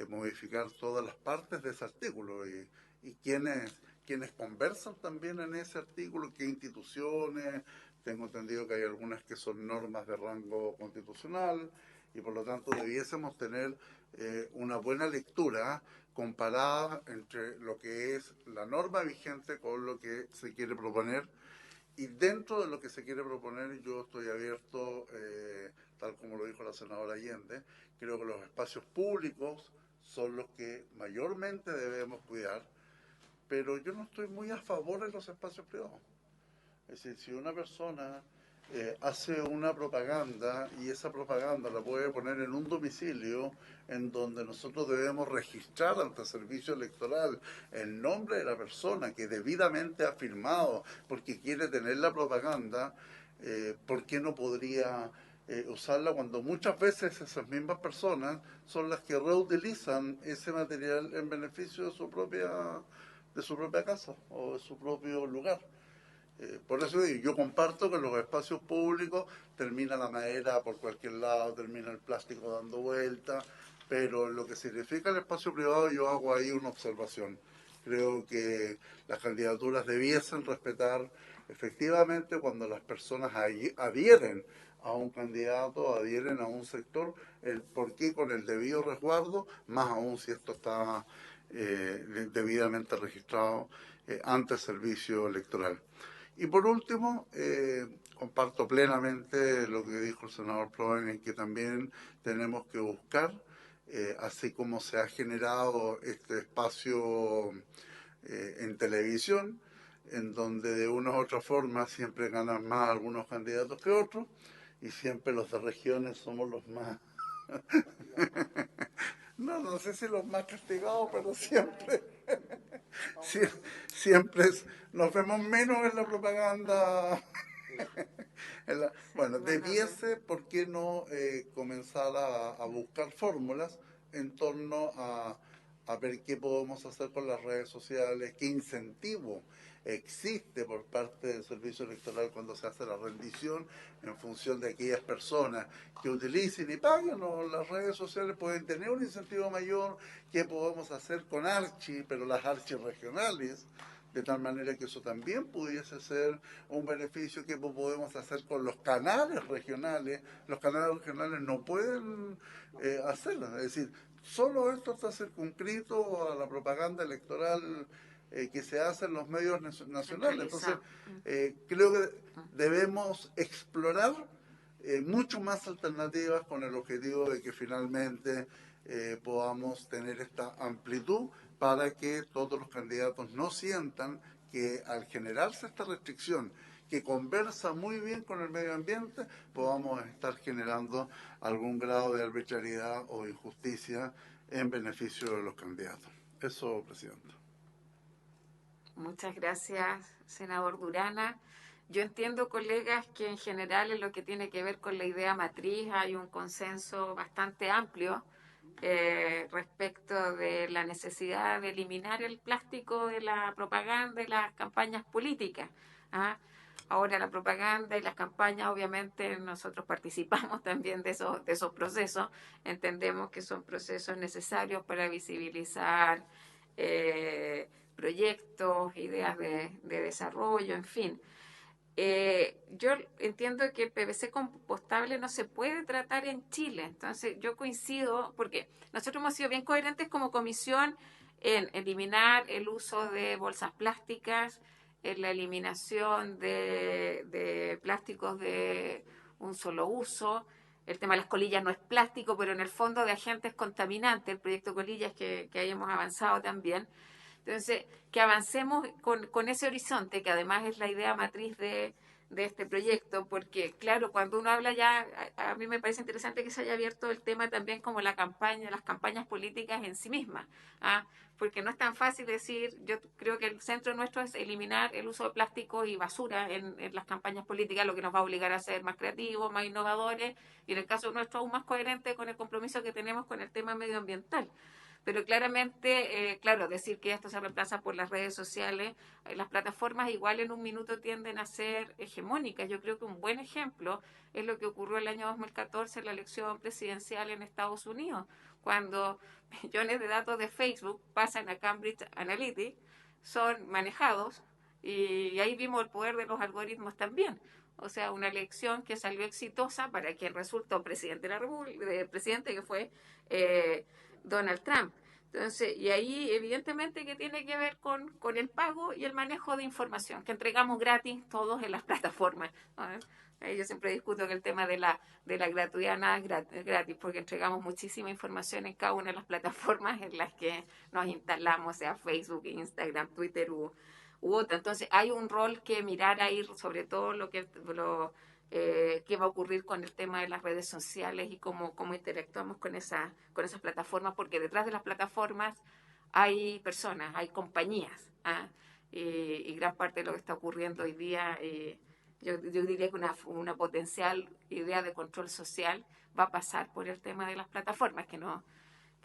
modificar todas las partes de ese artículo y quienes quienes conversan también en ese artículo, qué instituciones. Tengo entendido que hay algunas que son normas de rango constitucional y por lo tanto debiésemos tener una buena lectura comparada entre lo que es la norma vigente con lo que se quiere proponer. Y dentro de lo que se quiere proponer, yo estoy abierto, tal como lo dijo la senadora Allende. Creo que los espacios públicos son los que mayormente debemos cuidar, pero yo no estoy muy a favor de los espacios privados. Es decir, si una persona hace una propaganda y esa propaganda la puede poner en un domicilio en donde nosotros debemos registrar ante el servicio electoral el nombre de la persona que debidamente ha firmado porque quiere tener la propaganda, ¿por qué no podría usarla cuando muchas veces esas mismas personas son las que reutilizan ese material en beneficio de su propia casa o de su propio lugar? Por eso digo, yo comparto que en los espacios públicos termina la madera por cualquier lado, termina el plástico dando vuelta, pero en lo que significa el espacio privado yo hago ahí una observación. Creo que las candidaturas debiesen respetar efectivamente cuando las personas adhieren a un candidato, adhieren a un sector, el por qué con el debido resguardo, más aún si esto está debidamente registrado ante el servicio electoral. Y por último, comparto plenamente lo que dijo el senador Proen, en que también tenemos que buscar, así como se ha generado este espacio en televisión, en donde de una u otra forma siempre ganan más algunos candidatos que otros, y siempre los de regiones somos los más... no sé si los más castigados, pero siempre... siempre nos vemos menos en la propaganda. Bueno, debiese, ¿por qué no comenzar a buscar fórmulas en torno a ver qué podemos hacer con las redes sociales, qué incentivo existe por parte del servicio electoral cuando se hace la rendición en función de aquellas personas que utilicen y paguen las redes sociales? Pueden tener un incentivo mayor. ¿Qué podemos hacer con Archi, pero las Archi regionales? De tal manera que eso también pudiese ser un beneficio. Que podemos hacer con los canales regionales. Los canales regionales no pueden hacerlo. Es decir, solo esto está circunscrito a la propaganda electoral que se hace en los medios nacionales. Entonces, creo que debemos explorar mucho más alternativas con el objetivo de que finalmente podamos tener esta amplitud para que todos los candidatos no sientan que al generarse esta restricción que conversa muy bien con el medio ambiente, podamos estar generando algún grado de arbitrariedad o injusticia en beneficio de los candidatos. Eso, presidente. Muchas gracias, senador Durana. Yo entiendo, colegas, que en general en lo que tiene que ver con la idea matriz hay un consenso bastante amplio respecto de la necesidad de eliminar el plástico de la propaganda y las campañas políticas. Ahora, la propaganda y las campañas, obviamente, nosotros participamos también de esos procesos. Entendemos que son procesos necesarios para visibilizar proyectos, ideas de desarrollo, en fin. Yo entiendo que el PVC compostable no se puede tratar en Chile. Entonces, yo coincido, porque nosotros hemos sido bien coherentes como comisión en eliminar el uso de bolsas plásticas, en la eliminación de plásticos de un solo uso. El tema de las colillas no es plástico, pero en el fondo de agentes contaminantes, el proyecto Colillas que ahí hemos avanzado también. Entonces, que avancemos con ese horizonte, que además es la idea matriz de este proyecto, porque claro, cuando uno habla ya, a mí me parece interesante que se haya abierto el tema también como las campañas políticas en sí mismas, porque no es tan fácil decir, yo creo que el centro nuestro es eliminar el uso de plástico y basura en las campañas políticas, lo que nos va a obligar a ser más creativos, más innovadores, y en el caso nuestro aún más coherente con el compromiso que tenemos con el tema medioambiental. Pero claramente, claro, decir que esto se reemplaza por las redes sociales, las plataformas igual en un minuto tienden a ser hegemónicas. Yo creo que un buen ejemplo es lo que ocurrió el año 2014 en la elección presidencial en Estados Unidos, cuando millones de datos de Facebook pasan a Cambridge Analytica son manejados y ahí vimos el poder de los algoritmos también. O sea, una elección que salió exitosa para quien resultó presidente de la República, presidente que fue Donald Trump. Entonces, y ahí evidentemente que tiene que ver con el pago y el manejo de información, que entregamos gratis todos en las plataformas. Yo siempre discuto que el tema de la gratuidad nada es gratis, porque entregamos muchísima información en cada una de las plataformas en las que nos instalamos, sea Facebook, Instagram, Twitter u otra. Entonces hay un rol que mirar ahí, sobre todo qué va a ocurrir con el tema de las redes sociales y cómo interactuamos con esas plataformas, porque detrás de las plataformas hay personas, hay compañías, y gran parte de lo que está ocurriendo hoy día, yo diría que una potencial idea de control social va a pasar por el tema de las plataformas, que no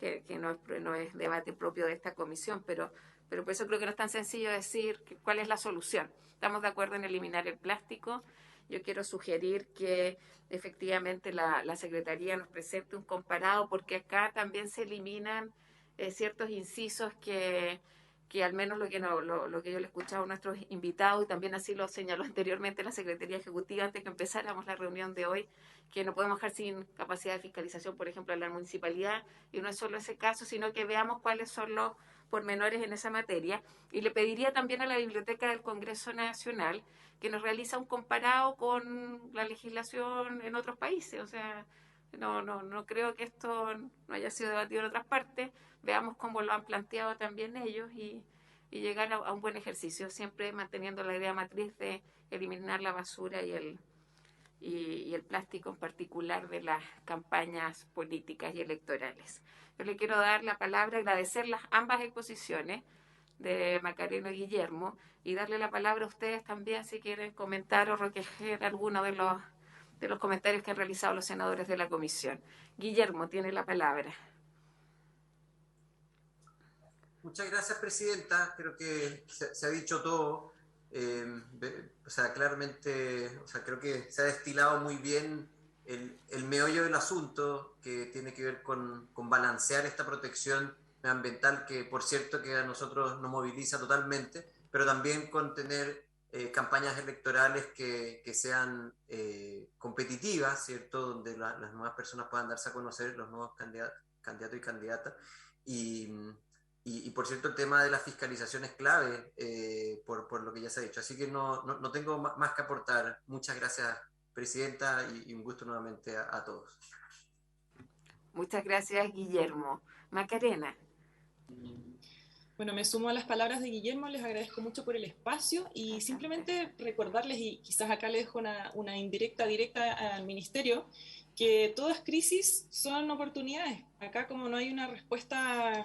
es debate propio de esta comisión, pero por eso creo que no es tan sencillo decir cuál es la solución. Estamos de acuerdo en eliminar el plástico. Yo quiero sugerir que efectivamente la Secretaría nos presente un comparado, porque acá también se eliminan ciertos incisos que al menos lo que yo le he escuchado a nuestros invitados, y también así lo señaló anteriormente la Secretaría Ejecutiva antes que empezáramos la reunión de hoy, que no podemos dejar sin capacidad de fiscalización, por ejemplo, a la municipalidad, y no es solo ese caso, sino que veamos cuáles son los pormenores en esa materia. Y le pediría también a la Biblioteca del Congreso Nacional que nos realiza un comparado con la legislación en otros países. O sea, no creo que esto no haya sido debatido en otras partes. Veamos cómo lo han planteado también ellos y llegar a un buen ejercicio, siempre manteniendo la idea matriz de eliminar la basura y el plástico en particular de las campañas políticas y electorales. Yo le quiero dar la palabra, agradecer ambas exposiciones de Macarena y Guillermo, y darle la palabra a ustedes también si quieren comentar o recoger alguno de los comentarios que han realizado los senadores de la comisión. Guillermo, tiene la palabra. Muchas gracias, presidenta. Creo que se ha dicho todo. Claramente, creo que se ha destilado muy bien el meollo del asunto, que tiene que ver con balancear esta protección ambiental, que por cierto que a nosotros nos moviliza totalmente, pero también con tener campañas electorales que sean competitivas, ¿cierto? Donde las nuevas personas puedan darse a conocer, los nuevos candidatos y candidatas. Y por cierto, el tema de la fiscalización es clave, por lo que ya se ha dicho. Así que no tengo más que aportar. Muchas gracias, presidenta, y un gusto nuevamente a todos. Muchas gracias, Guillermo. Macarena. Bueno, me sumo a las palabras de Guillermo, les agradezco mucho por el espacio y simplemente recordarles, y quizás acá les dejo una indirecta directa al Ministerio, que todas crisis son oportunidades. Acá, como no hay una respuesta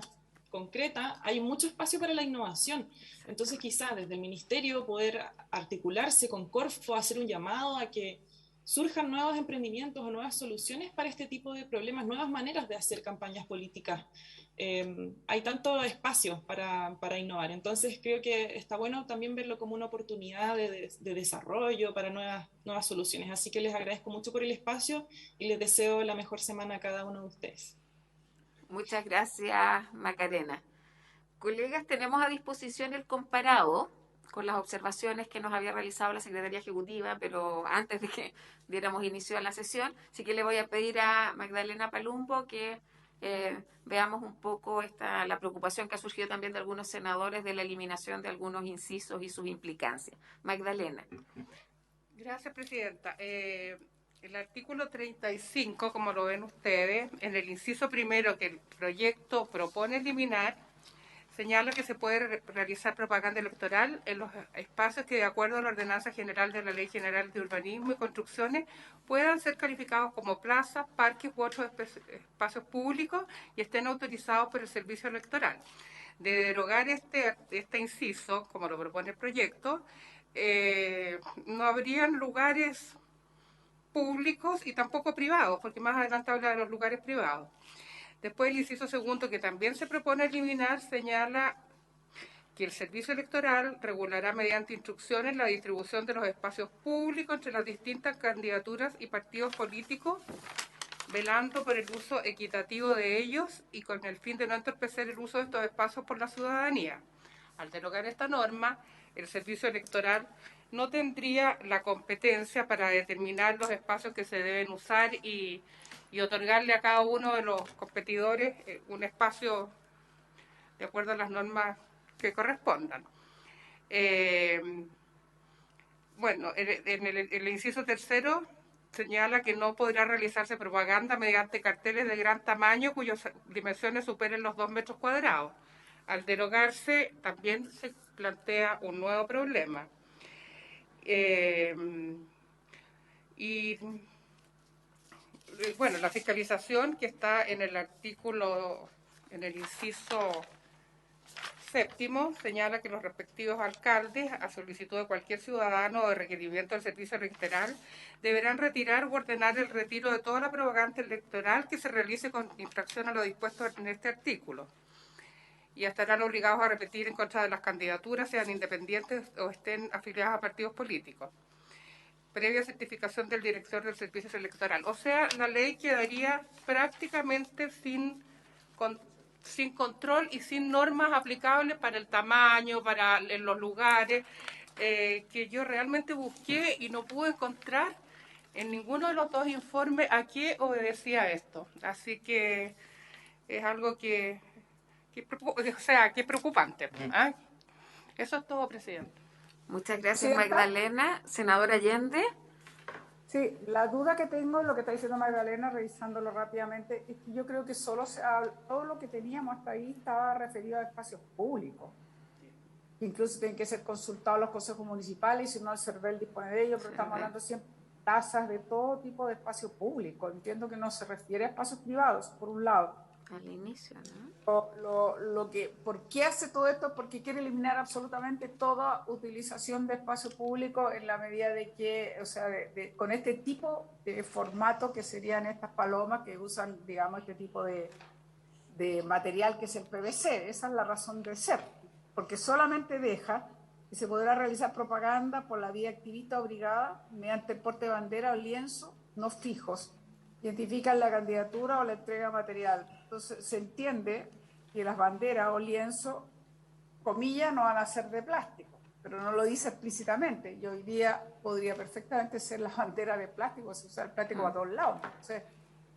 concreta, hay mucho espacio para la innovación. Entonces, quizás desde el Ministerio poder articularse con Corfo, hacer un llamado a que surjan nuevos emprendimientos o nuevas soluciones para este tipo de problemas, nuevas maneras de hacer campañas políticas. Hay tanto espacio para innovar. Entonces, creo que está bueno también verlo como una oportunidad de desarrollo para nuevas soluciones. Así que les agradezco mucho por el espacio y les deseo la mejor semana a cada uno de ustedes. Muchas gracias, Macarena. Colegas, tenemos a disposición el comparado con las observaciones que nos había realizado la Secretaría Ejecutiva, pero antes de que diéramos inicio a la sesión, así que le voy a pedir a Magdalena Palumbo que veamos un poco la preocupación que ha surgido también de algunos senadores de la eliminación de algunos incisos y sus implicancias. Magdalena. Gracias, presidenta. El artículo 35, como lo ven ustedes, en el inciso primero que el proyecto propone eliminar, señala que se puede realizar propaganda electoral en los espacios que, de acuerdo a la Ordenanza General de la Ley General de Urbanismo y Construcciones, puedan ser calificados como plazas, parques u otros espacios públicos y estén autorizados por el Servicio Electoral. De derogar este inciso, como lo propone el proyecto, no habrían lugares públicos y tampoco privados, porque más adelante habla de los lugares privados. Después el inciso segundo, que también se propone eliminar, señala que el Servicio Electoral regulará mediante instrucciones la distribución de los espacios públicos entre las distintas candidaturas y partidos políticos, velando por el uso equitativo de ellos y con el fin de no entorpecer el uso de estos espacios por la ciudadanía. Al derogar esta norma, el servicio electoral no tendría la competencia para determinar los espacios que se deben usar y otorgarle a cada uno de los competidores un espacio de acuerdo a las normas que correspondan. Bueno, en el inciso tercero señala que no podrá realizarse propaganda mediante carteles de gran tamaño cuyas dimensiones superen los 2 metros cuadrados. Al derogarse, también se plantea un nuevo problema. Bueno, la fiscalización que está en el artículo, en el inciso séptimo, señala que los respectivos alcaldes, a solicitud de cualquier ciudadano o de requerimiento del servicio electoral, deberán retirar o ordenar el retiro de toda la propaganda electoral que se realice con infracción a lo dispuesto en este artículo. Y estarán obligados a repetir en contra de las candidaturas, sean independientes o estén afiliadas a partidos políticos, previa certificación del director del servicio electoral. O sea, la ley quedaría prácticamente sin control y sin normas aplicables para el tamaño, para en los lugares, que yo realmente busqué y no pude encontrar en ninguno de los dos informes a qué obedecía esto. Así que es algo que es preocupante. ¿Ah? Eso es todo, presidente. Muchas gracias, Magdalena. Senadora Allende. Sí, la duda que tengo en lo que está diciendo Magdalena, revisándolo rápidamente, es que yo creo que todo lo que teníamos hasta ahí estaba referido a espacios públicos. Incluso tienen que ser consultados los consejos municipales, si no el CERVEL dispone de ellos, pero estamos hablando siempre de tasas de todo tipo de espacio público. Entiendo que no se refiere a espacios privados, por un lado. Al inicio, ¿no? ¿Por qué hace todo esto? Porque quiere eliminar absolutamente toda utilización de espacio público en la medida de que, o sea, con este tipo de formato que serían estas palomas que usan, digamos, este tipo de material que es el PVC. Esa es la razón de ser, porque solamente deja que se podrá realizar propaganda por la vía activista obligada mediante el porte de bandera o lienzo no fijos. Identifican la candidatura o la entrega material. Entonces se entiende que las banderas o lienzo, comillas, no van a ser de plástico, pero no lo dice explícitamente. Y hoy día podría perfectamente ser la bandera de plástico, se usa el plástico a todos lados. Entonces,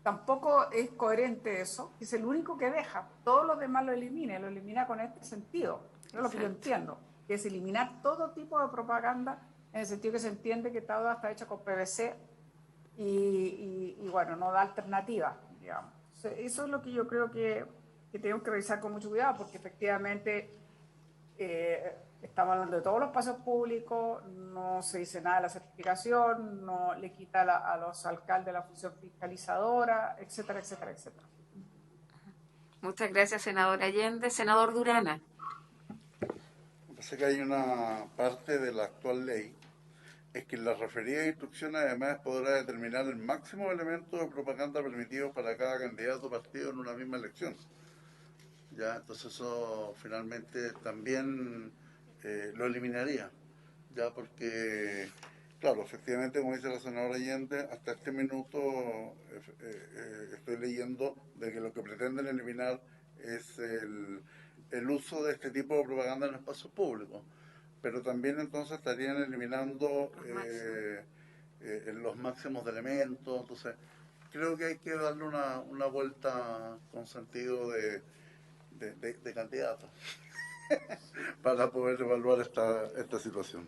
tampoco es coherente eso, es el único que deja. Todos los demás lo elimina con este sentido. Es lo que yo entiendo, que es eliminar todo tipo de propaganda en el sentido que se entiende que toda está hecha con PVC y bueno, no da alternativa, digamos. Eso es lo que yo creo que tenemos que revisar con mucho cuidado, porque efectivamente estamos hablando de todos los espacios públicos, no se dice nada de la certificación, no le quita a los alcaldes la función fiscalizadora, etcétera, etcétera, etcétera. Muchas gracias, senadora Allende. Senador Durana. Parece que hay una parte de la actual ley, es que en las referidas instrucciones además podrá determinar el máximo de elementos de propaganda permitidos para cada candidato o partido en una misma elección. Ya, entonces eso finalmente también lo eliminaría, ya, porque, claro, efectivamente, como dice la senadora Allende, hasta este minuto estoy leyendo de que lo que pretenden eliminar es el uso de este tipo de propaganda en espacios públicos, pero también entonces estarían eliminando los máximos de elementos. Entonces creo que hay que darle una vuelta con sentido de candidatos para poder evaluar esta situación.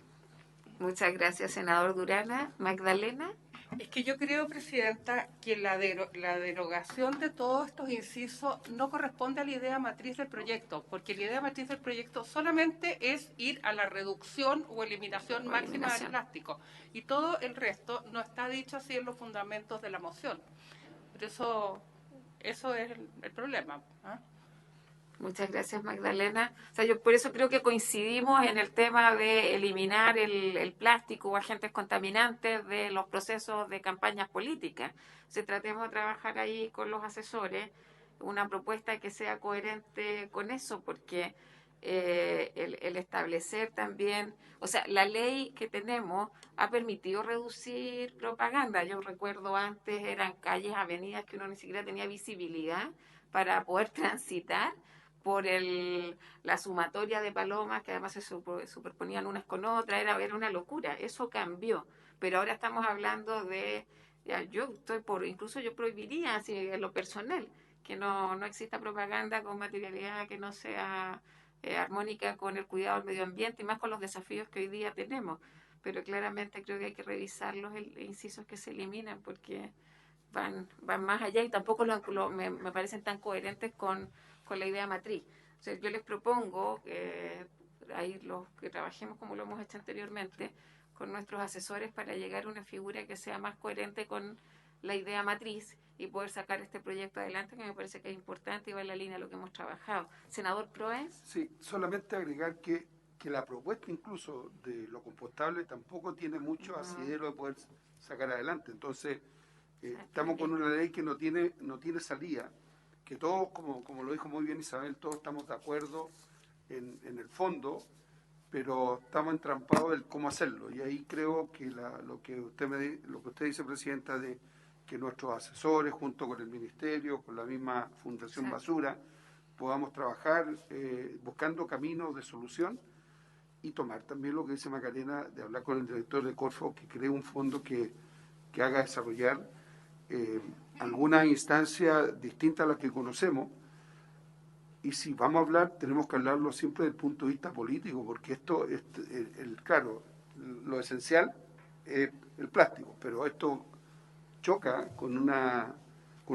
Muchas gracias, senador Durana. Magdalena. Es que yo creo, presidenta, que la derogación de todos estos incisos no corresponde a la idea matriz del proyecto, porque la idea matriz del proyecto solamente es ir a la reducción o eliminación máxima del plástico, y todo el resto no está dicho así en los fundamentos de la moción. Por eso es el problema. ¿Ah? Muchas gracias, Magdalena. O sea, yo por eso creo que coincidimos en el tema de eliminar el plástico o agentes contaminantes de los procesos de campañas políticas. Se tratemos de trabajar ahí con los asesores una propuesta que sea coherente con eso, porque el establecer también, o sea, la ley que tenemos ha permitido reducir propaganda. Yo recuerdo antes eran calles, avenidas que uno ni siquiera tenía visibilidad para poder transitar, por la sumatoria de palomas, que además se superponían unas con otras, era una locura. Eso cambió. Pero ahora estamos hablando de, ya, incluso yo prohibiría, así, en lo personal, que no exista propaganda con materialidad que no sea armónica con el cuidado del medio ambiente y más con los desafíos que hoy día tenemos. Pero claramente creo que hay que revisar los incisos que se eliminan porque van más allá y tampoco me parecen tan coherentes con la idea matriz. O sea, yo les propongo ahí los que trabajemos como lo hemos hecho anteriormente con nuestros asesores para llegar a una figura que sea más coherente con la idea matriz y poder sacar este proyecto adelante, que me parece que es importante y va en la línea de lo que hemos trabajado. Senador Proens. Sí, solamente agregar que la propuesta incluso de lo compostable tampoco tiene mucho asidero de poder sacar adelante. Entonces, estamos con una ley que no tiene salida, que todos, como lo dijo muy bien Isabel, todos estamos de acuerdo en el fondo, pero estamos entrampados en cómo hacerlo. Y ahí creo que lo que usted dice, Presidenta, de que nuestros asesores, junto con el Ministerio, con la misma Fundación Basura, podamos trabajar buscando caminos de solución y tomar también lo que dice Macarena, de hablar con el director de Corfo, que cree un fondo que haga desarrollar alguna instancia distinta a la que conocemos. Y si vamos a hablar, tenemos que hablarlo siempre desde el punto de vista político, porque esto, claro, lo esencial es el plástico, pero esto choca con una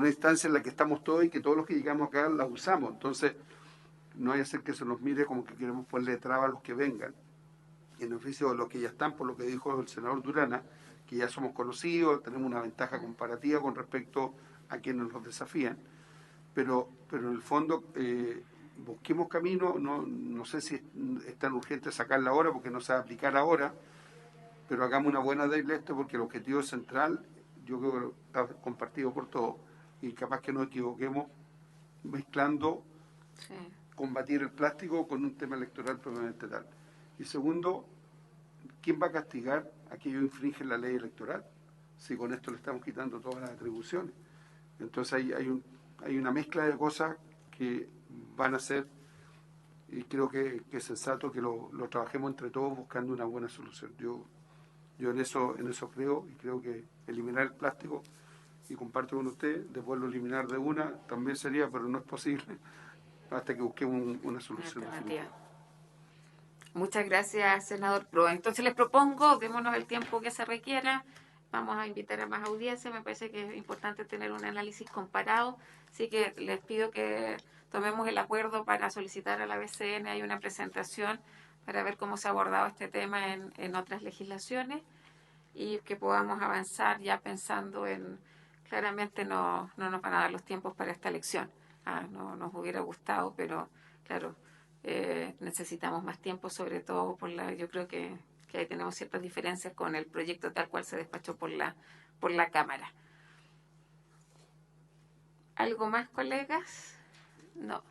instancia en la que estamos todos y que todos los que llegamos acá la usamos. Entonces, no hay que hacer que se nos mire como que queremos ponerle traba a los que vengan, en oficio de los que ya están, por lo que dijo el senador Durana, que ya somos conocidos, tenemos una ventaja comparativa con respecto a quienes nos desafían, pero en el fondo busquemos camino, no sé si es tan urgente sacarla ahora porque no se va a aplicar ahora, pero hagamos una buena ley de esto porque el objetivo central yo creo que está compartido por todos y capaz que nos equivoquemos mezclando combatir el plástico con un tema electoral propiamente tal. Y segundo, ¿quién va a castigar a quienes infringen la ley electoral? Si con esto le estamos quitando todas las atribuciones. Entonces hay una mezcla de cosas que van a ser, y creo que es sensato que lo trabajemos entre todos buscando una buena solución. Yo en eso creo, y creo que eliminar el plástico, y comparto con usted, después lo eliminar de una, también sería, pero no es posible, hasta que busquemos una solución definitiva. Muchas gracias, senador Pro. Entonces les propongo, démonos el tiempo que se requiera, vamos a invitar a más audiencia, me parece que es importante tener un análisis comparado, así que les pido que tomemos el acuerdo para solicitar a la BCN, hay una presentación para ver cómo se ha abordado este tema en otras legislaciones y que podamos avanzar ya pensando en, claramente no nos van a dar los tiempos para esta elección, no nos hubiera gustado, pero claro, necesitamos más tiempo, sobre todo yo creo que ahí tenemos ciertas diferencias con el proyecto tal cual se despachó por la Cámara. ¿Algo más, colegas? No.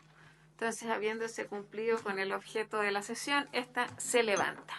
Entonces, habiéndose cumplido con el objeto de la sesión, esta se levanta.